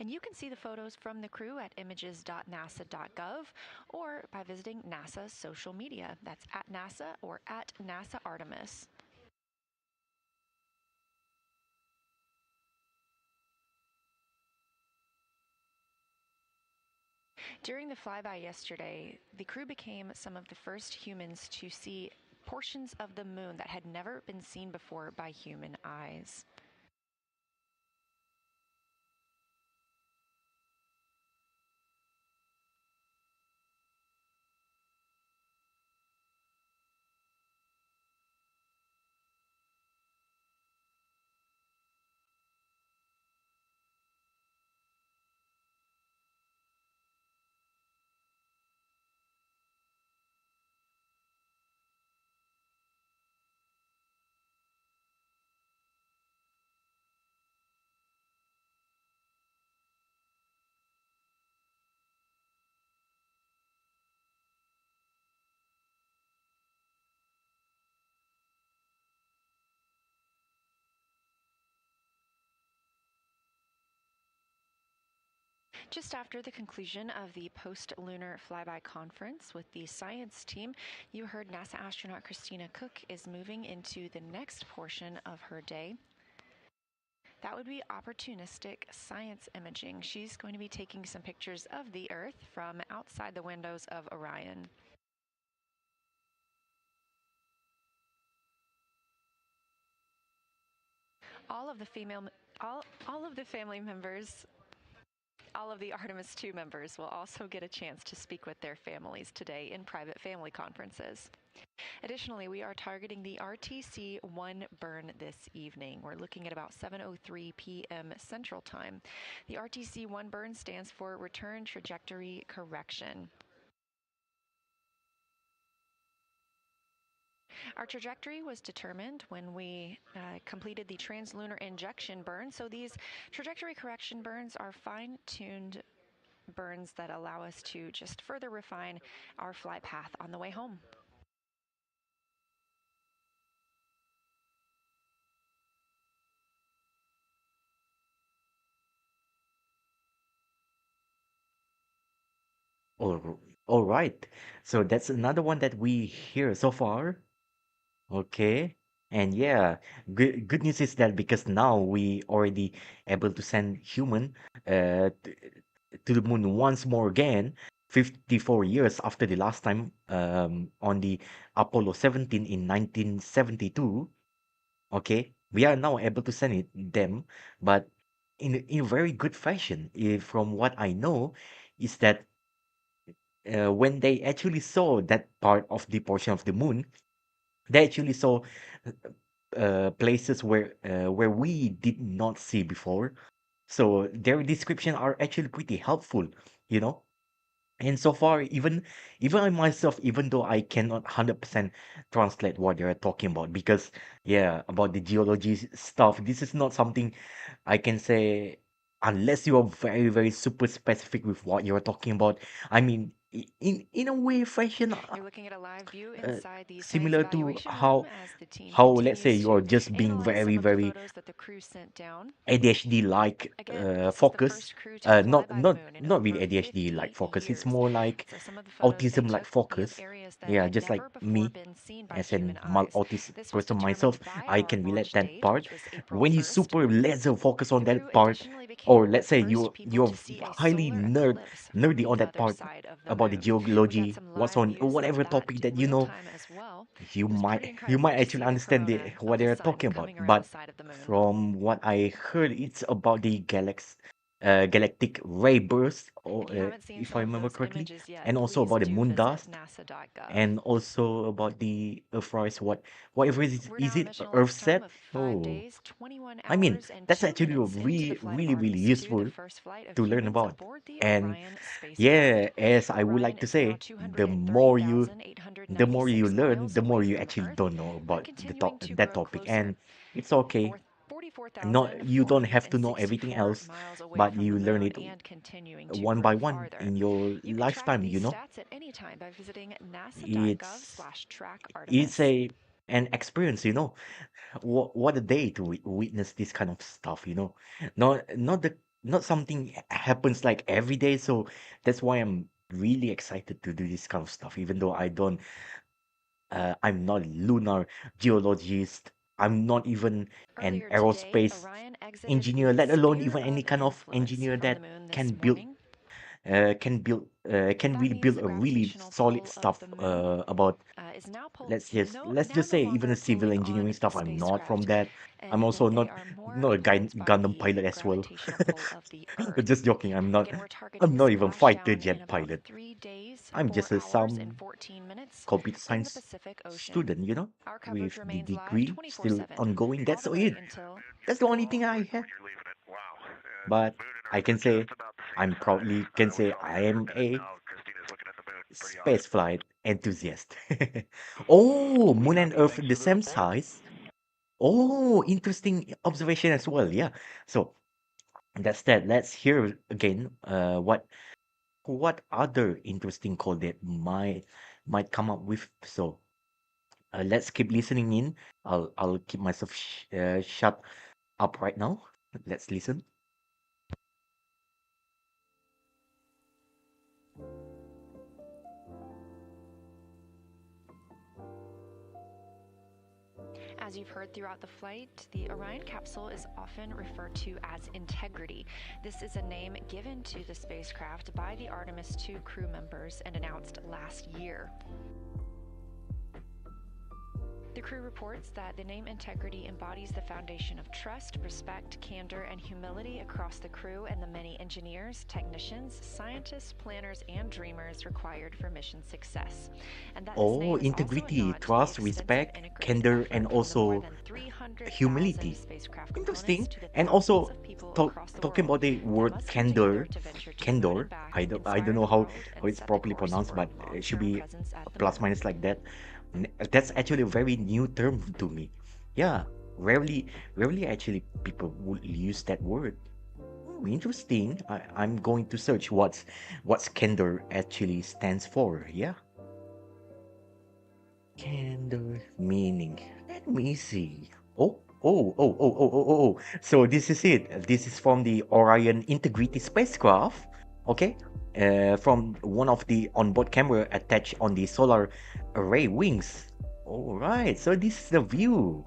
And you can see the photos from the crew at images.nasa.gov or by visiting NASA's social media. That's at NASA or at NASA Artemis. During the flyby yesterday, the crew became some of the first humans to see portions of the moon that had never been seen before by human eyes. Just after the conclusion of the post-lunar flyby conference with the science team, you heard NASA astronaut Christina Koch is moving into the next portion of her day. That would be opportunistic science imaging. She's going to be taking some pictures of the Earth from outside the windows of Orion. All of the family members, all of the Artemis II members will also get a chance to speak with their families today in private family conferences. Additionally, we are targeting the RTC-1 burn this evening. We're looking at about 7:03 p.m. Central Time. The RTC-1 burn stands for Return Trajectory Correction. Our trajectory was determined when we completed the translunar injection burn. So these trajectory correction burns are fine-tuned burns that allow us to just further refine our flight path on the way home. All right. So that's another one that we hear so far. Okay. And yeah, good news is that because now we already able to send human to the moon once more again, 54 years after the last time on the Apollo 17 in 1972. Okay, we are now able to send them, but in a very good fashion. From what I know, is that when they actually saw that part of the portion of the moon, they actually saw places where we did not see before. So their description are actually pretty helpful, you know. And so far, even I myself, even though I cannot 100% translate what they're talking about, because yeah, about the geology stuff, this is not something I can say unless you are very, very super specific with what you're talking about. I mean, in a way fashion, You're looking at a live view inside the science similar to evaluation room as the team how let's say continues you're to just being analyze some of the very photos that the crew sent down. ADHD like Again, this is the focus. first crew to fly Not by the moon in not really over ADHD like 50 focus. It's years. more like So some of the photos they autism like took be of focus. areas that Yeah, had just like never before me been seen by as human an eyes. autistic This was person determined myself. by I our can relate launch that date, part. which was April When you 1st. super laser focus on The crew that part, additionally became or the let's say first people you're to see a highly solar eclipse from nerdy the on that other part side of the about the moon. We got geology, some what's live on views of whatever that topic in that you real know, time as well. you It was pretty might incredible to actually see the understand corona what of the they're sun talking about. coming around the But side of the moon. from what I heard, it's about the galactic ray burst, or If you haven't seen if some I of remember those correctly, images yet, and also please about the do moon visit dust, nasa.gov. and also about the Earthrise, whatever We're is now on a it mission Earth elapsed time set? of 5 Oh, days, 21 I mean, hours, and that's 2 actually minutes into the flight of really Artemis II, the useful first flight of to learn humans about. aboard the And Orion spacecraft. yeah, as I would Orion like to is now say, the more you 230,896 learn, miles the more away you from actually Earth don't know and about continuing to that grow topic. closer. And it's okay. Not you don't have to know everything 4,464 else, miles away but from the you learn moon it and continuing to one grow by one farther. in your You can track lifetime, these you know. stats at any time by visiting It's nasa.gov/track-Artemis. an experience, you know. What a day to witness this kind of stuff, you know. Not something happens like every day, so that's why I'm really excited to do this kind of stuff, even though I'm not a lunar geologist. I'm not even an Earlier today, aerospace Orion exited engineer, the let alone sphere even any of kind of influence engineer from the that moon this can build morning. can That really means build the a really gravitational solid pull of stuff the moon about is now let's just say even longer a civil pulling on engineering the stuff. I'm not from spacecraft, that. I'm and also that they are more not a pulled by Gundam the pilot as well. gravitational pull of the Earth. Just joking. Again, we're targeting I'm not even fighter splashdown in jet about pilot. 3 days, I'm 4 just a hours, and some 14 minutes computer in the science Pacific Ocean. student, you know, Our coverage with the remains live degree still 24/7, ongoing. all That's the all way it. until That's the only thing I have. You're leaving it. Wow. But Moon and I Earth are can say just about the same I'm size, proudly can which say all I the am internet a now. Christina's looking at the moon. Pretty awesome. spaceflight enthusiast. Oh, Sweet, Moon and Artie. Earth Thanks the for the same report. size. Oh, interesting observation as well. Yeah. So that's that. Let's hear again. What other interesting call that might come up with. So let's keep listening in. I'll keep myself shut up right now. Let's listen. As you've heard throughout the flight, the Orion capsule is often referred to as Integrity. This is a name given to the spacecraft by the Artemis II crew members and announced last year. The crew reports that the name Integrity embodies the foundation of trust, respect, candor, and humility across the crew and the many engineers, technicians, scientists, planners, and dreamers required for mission success. And that this name is also a Integrity, nod to the trust, extensive respect, integrated candor, effort and from the more also than 300,000 humility. spacecraft components Interesting. to the And thousands also of people talk, across the talking world about the that word must come together candor. to venture to the moon Candor. and back, I don't inspire know the world, how and it's set the properly course pronounced, for but a it should long-term be presence at the plus moon. minus like that. That's actually a very new term to me. Yeah, rarely actually people would use that word. Oh, interesting. I'm going to search what's candor actually stands for. Yeah, candor meaning. Let me see. So this is it. This is from the Orion Integrity spacecraft. Okay. From one of the onboard camera attached on the solar array wings. All right. So this is the view.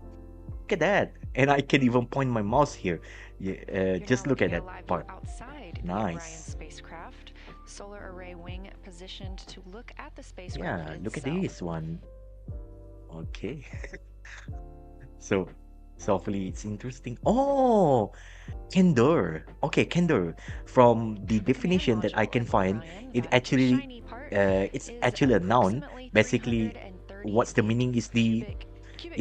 Look at that. And I can even point my mouse here. Yeah, You're just now look at looking at a that live view part. outside the Orion Nice. spacecraft, solar array wing positioned to look at the spacecraft Yeah, look at itself. this one. Okay. So, hopefully it's interesting. Oh, candor. Okay, candor. From the The command definition that I module can of find, Orion, it that actually, shiny part, it's is actually a noun. approximately Basically, 330 what's the meaning is cubic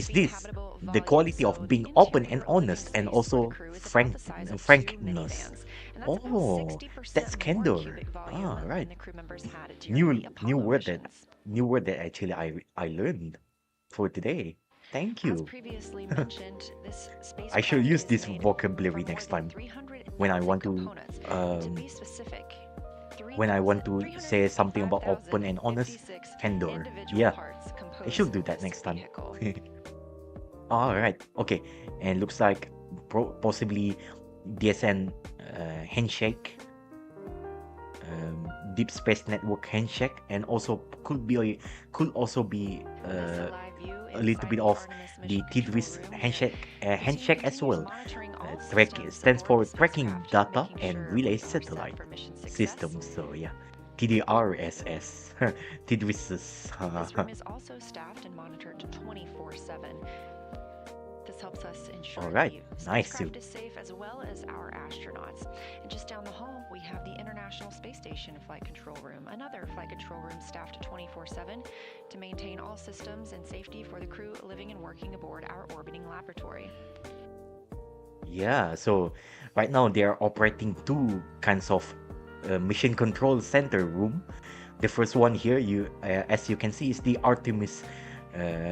feet this habitable the volume. quality So of the being open and interior living honest and space for the also crew is about the size of 2 frankness. minivans, and that's about Oh, 60% that's more candor. cubic volume Ah, than right. the crew members had during the New Apollo word that missions. actually I learned for today. Thank As you. previously mentioned, this I should spacecraft use is this made vocabulary from more next than time when I 300,000 want to components. And to be um specific, when I want to say something about open and honest candor. Yeah, I should do that next time. All right, okay, and looks like possibly DSN handshake, Deep Space Network handshake, and also could also be a little bit of the TDWIS handshake as well. Stands for Tracking Data and Relay Satellite Systems. So yeah, TDRSS, TDWIS. This room is also staffed and monitored 24/7. This helps us ensure Alright, the nice spacecraft too. is safe as well as our astronauts. And just down the hall, we have the International Space Station Flight Control Room, another flight control room staffed 24/7 to maintain all systems and safety for the crew living and working aboard our orbiting laboratory. Yeah, so right now they are operating two kinds of mission control center room. The first one here, as you can see, is the Artemis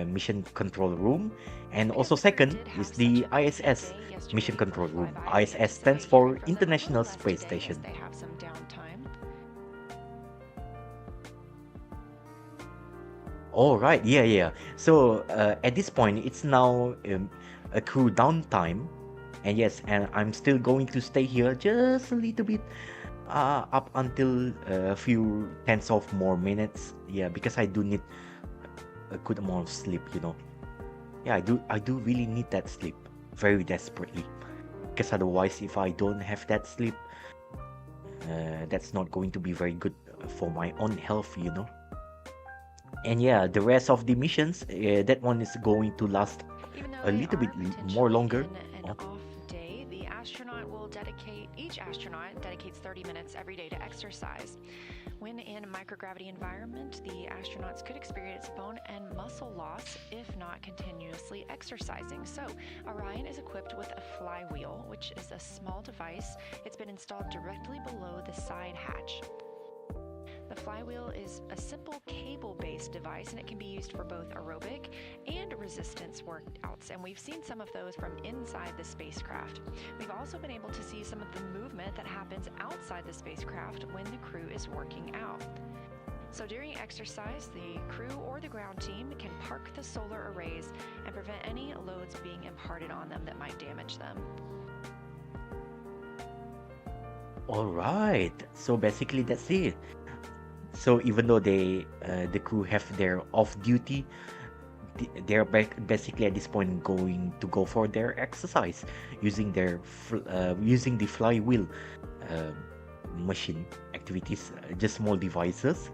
mission control room, and also second is the ISS mission control room. ISS stands for International Space Station. They have some downtime. All right, yeah. So at this point, it's now a crew downtime, and yes, and I'm still going to stay here just a little bit up until a few tenths of more minutes. Yeah, because I do need a good amount of sleep, you know. Yeah, I do really need that sleep very desperately, because otherwise, if I don't have that sleep, that's not going to be very good for my own health, you know. And yeah, the rest of the missions, that one is going to last a little bit more longer. An off day, each astronaut dedicates 30 minutes every day to exercise. When in a microgravity environment, the astronauts could experience bone and muscle loss if not continuously exercising. So, Orion is equipped with a flywheel, which is a small device. It's been installed directly below the side hatch. The flywheel is a simple cable-based device, and it can be used for both aerobic and resistance workouts, and we've seen some of those from inside the spacecraft. We've also been able to see some of the movement that happens outside the spacecraft when the crew is working out. So during exercise, the crew or the ground team can park the solar arrays and prevent any loads being imparted on them that might damage them. All right, so basically that's it. So even though the crew have their off duty, they're basically at this point going to go for their exercise using using the flywheel machine activities, just small devices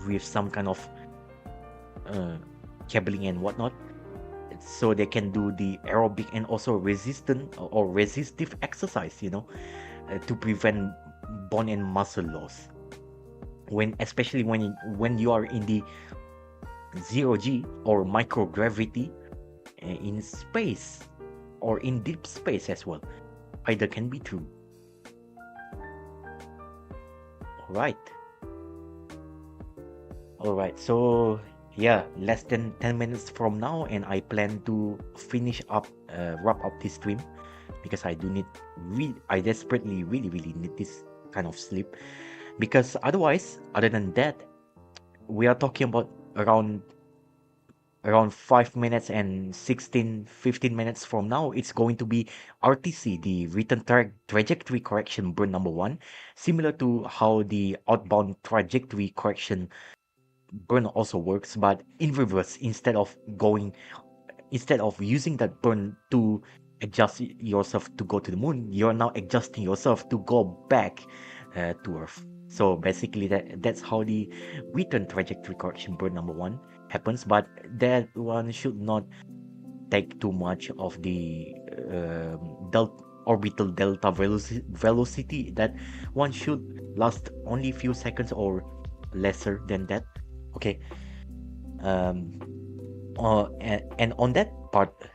with some kind of cabling and whatnot, so they can do the aerobic and also resistive exercise, you know, to prevent bone and muscle loss. Especially when you are in the 0G or microgravity in space or in deep space as well. Either can be true. All right, so yeah, less than 10 minutes from now, and I plan to wrap up this stream, because I desperately really need this kind of sleep. Because otherwise, other than that, we are talking about around 5 minutes and 15 minutes from now, it's going to be RTC, the return trajectory correction burn number 1, similar to how the outbound trajectory correction burn also works, but in reverse. Instead of using that burn to adjust yourself to go to the moon, you're now adjusting yourself to go back to Earth. So basically that's how the return trajectory correction burn number 1 happens, but that one should not take too much of the orbital delta velocity. That one should last only a few seconds or lesser than that. Okay. And on that part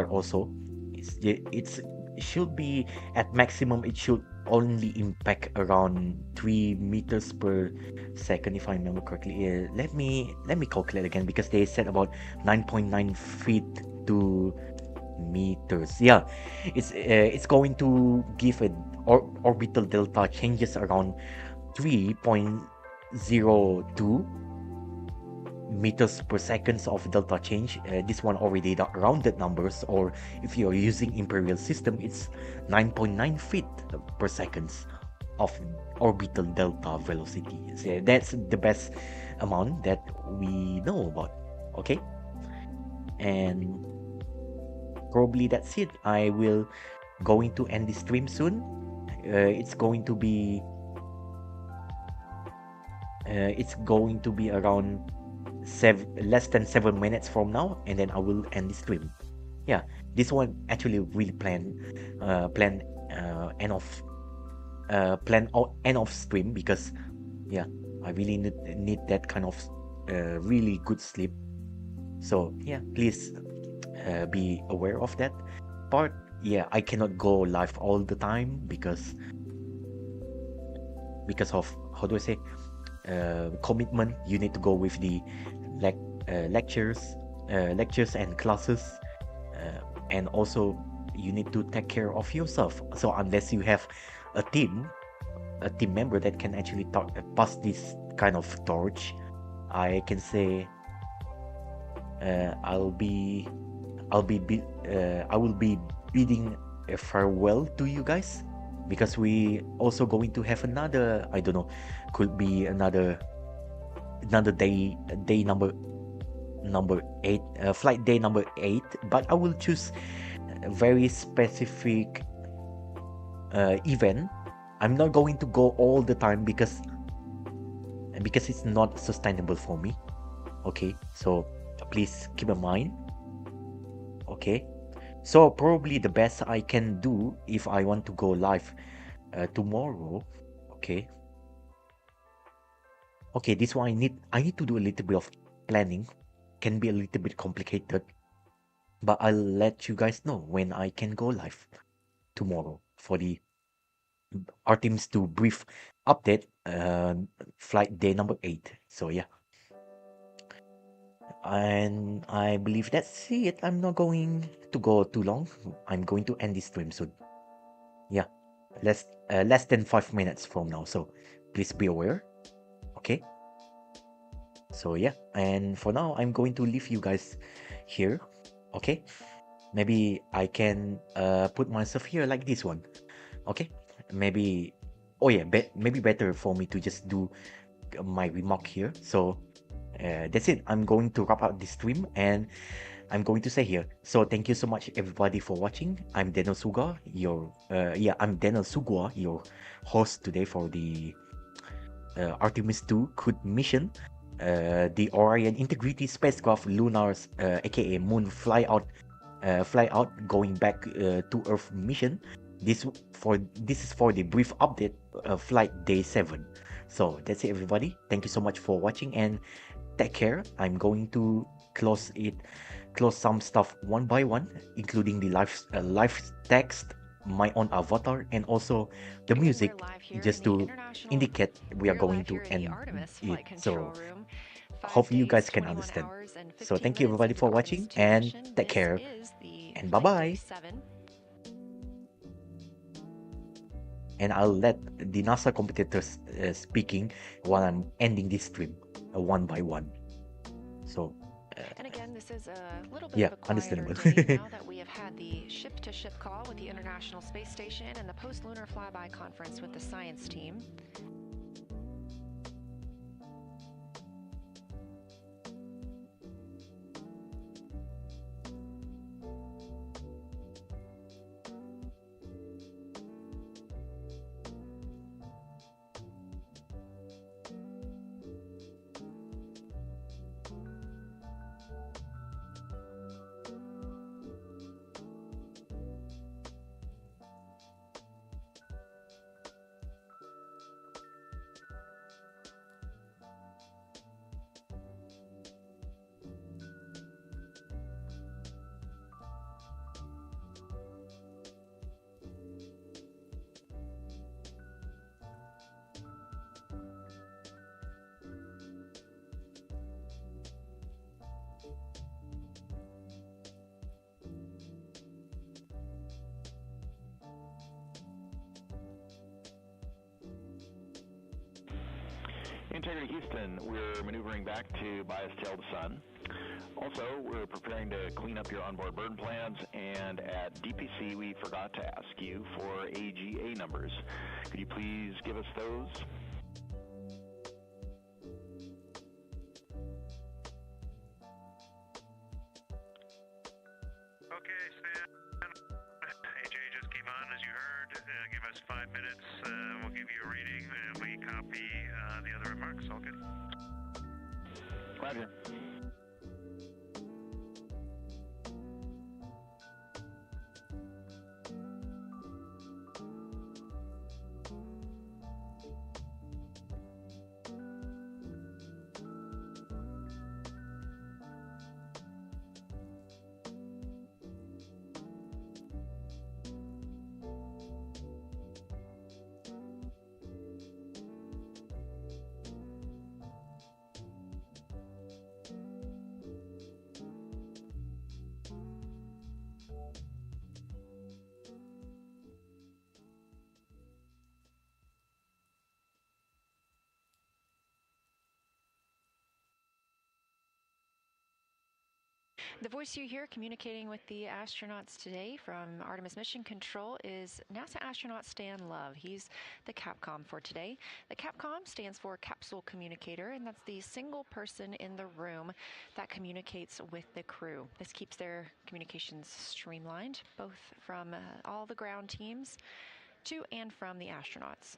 also, it should be at maximum. It should only impact around 3 meters per second, if I remember correctly. Let me calculate again, because they said about 9.9 feet to meters. Yeah, it's going to give a orbital delta changes around 3.02 meters per seconds of delta change. This one already the rounded numbers, or if you're using imperial system, it's 9.9 feet per seconds of orbital delta velocity. So that's the best amount that we know about. Okay, and probably that's it. I will going to end the stream soon. It's going to be around less than 7 minutes from now, and then I will end the stream. Yeah, this one actually really plan end of stream, because yeah, I really need that kind of really good sleep. So yeah, please be aware of that part. Yeah, I cannot go live all the time because of, how do I say, commitment. You need to go with the lectures and classes, and also you need to take care of yourself. So unless you have a team member that can actually pass this kind of torch, I can say I will be bidding a farewell to you guys, because we also going to have another, I don't know, could be another day number 8, flight day number 8, but I will choose a very specific event. I'm not going to go all the time because it's not sustainable for me. Okay, so please keep in mind. Okay, so probably the best I can do if I want to go live tomorrow. Okay, this one I need to do a little bit of planning. Can be a little bit complicated, but I'll let you guys know when I can go live tomorrow for the Artemis II brief update, flight day number 8. So yeah, and I believe that's it. I'm not going to go too long. I'm going to end this stream soon. Yeah, less than 5 minutes from now, so please be aware. Okay, so yeah, and for now I'm going to leave you guys here. Okay, maybe I can put myself here like this one. Okay, maybe, oh yeah, maybe better for me to just do my remark here. So that's it. I'm going to wrap up this stream, and I'm going to say here. So thank you so much everybody for watching. I'm Daniel Suguwa, I'm Daniel Suguwa, your host today for the Artemis II crewed mission, the Orion Integrity spacecraft lunars, aka moon flyout going back to Earth mission. This is for the brief update of flight day 7. So that's it everybody. Thank you so much for watching, and take care. I'm going to close some stuff one by one, including the live text, my own avatar, and also the music, just to indicate we are going to end it. So hope you guys can understand. So thank you everybody for watching, and take care, and bye bye. And I'll let the NASA competitors speaking while I'm ending this stream one by one. So and again, this is a little bit of a quieter day now that we have had the ship-to-ship call with the International Space Station and the post-lunar flyby conference with the science team. Integrity Houston, we're maneuvering back to bias tail to sun. Also, we're preparing to clean up your onboard burn plans, and at DPC, we forgot to ask you for AGA numbers. Could you please give us those? Okay, Stan. AJ just came on, as you heard. Give us 5 minutes. We'll give you a reading, and we copy the other remarks. All good. Roger. The voice you hear communicating with the astronauts today from Artemis Mission Control is NASA astronaut Stan Love. He's the Capcom for today. The Capcom stands for Capsule Communicator, and that's the single person in the room that communicates with the crew. This keeps their communications streamlined, both from all the ground teams to and from the astronauts.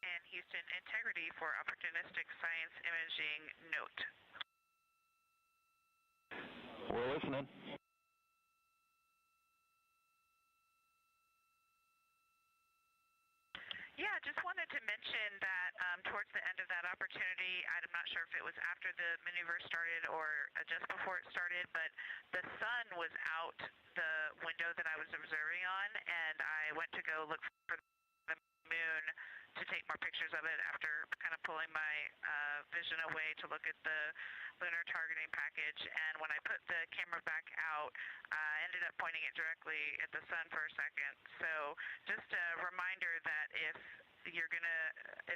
And Houston Integrity for opportunistic science imaging note. We're listening. Yeah, just wanted to mention that towards the end of that opportunity, I'm not sure if it was after the maneuver started or just before it started, but the sun was out the window that I was observing on, and I went to go look for the moon to take more pictures of it after kind of pulling my vision away to look at the lunar targeting package. And when I put the camera back out, I ended up pointing it directly at the sun for a second. So just a reminder that if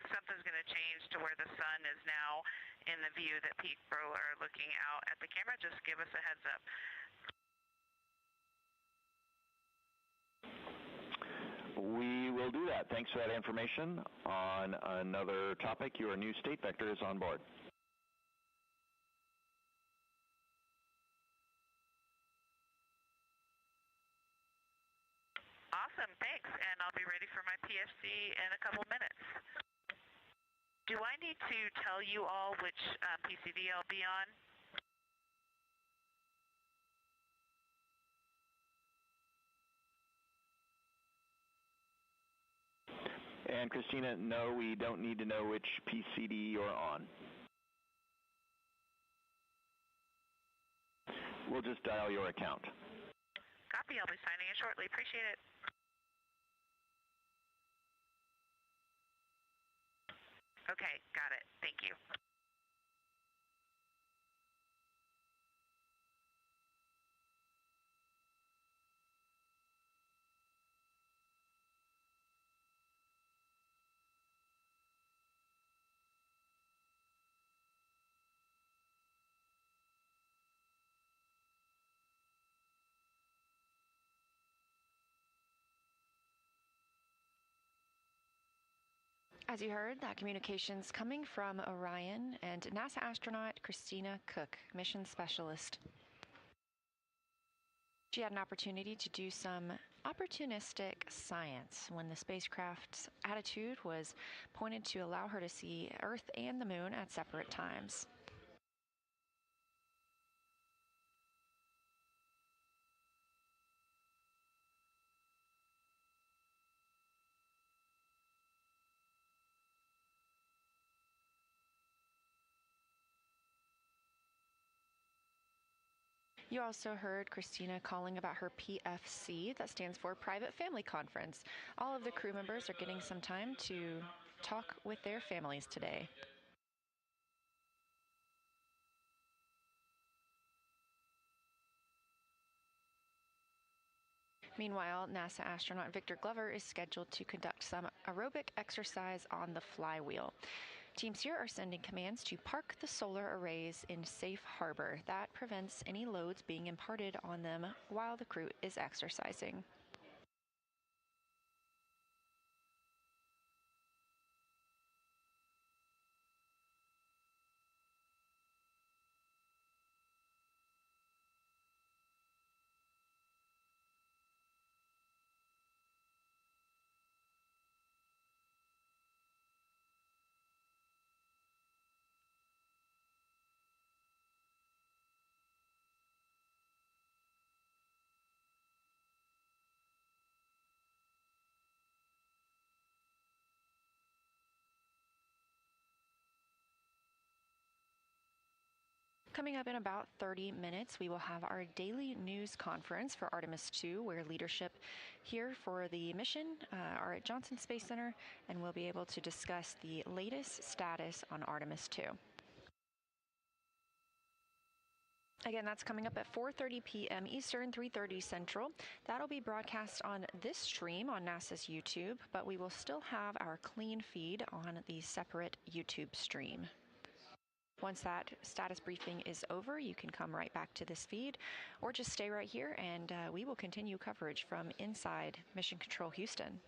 something's gonna change to where the sun is now in the view that people are looking out at the camera, just give us a heads up. We will do that. Thanks for that information. On another topic, your new state vector is on board. Awesome, thanks, and I'll be ready for my PFC in a couple minutes. Do I need to tell you all which PCD I'll be on? And Christina, no, we don't need to know which PCD you're on. We'll just dial your account. Copy, I'll be signing in shortly. Appreciate it. Okay, got it. Thank you. As you heard, that communication's coming from Orion and NASA astronaut Christina Koch, mission specialist. She had an opportunity to do some opportunistic science when the spacecraft's attitude was pointed to allow her to see Earth and the Moon at separate times. You also heard Christina calling about her PFC, that stands for Private Family Conference. All of the crew members are getting some time to talk with their families today. Meanwhile, NASA astronaut Victor Glover is scheduled to conduct some aerobic exercise on the flywheel. Teams here are sending commands to park the solar arrays in safe harbor. That prevents any loads being imparted on them while the crew is exercising. Coming up in about 30 minutes, we will have our daily news conference for Artemis II, where leadership here for the mission are at Johnson Space Center, and we'll be able to discuss the latest status on Artemis II. Again, that's coming up at 4:30 p.m. Eastern, 3:30 Central. That'll be broadcast on this stream on NASA's YouTube, but we will still have our clean feed on the separate YouTube stream. Once that status briefing is over, you can come right back to this feed or just stay right here and we will continue coverage from inside Mission Control Houston.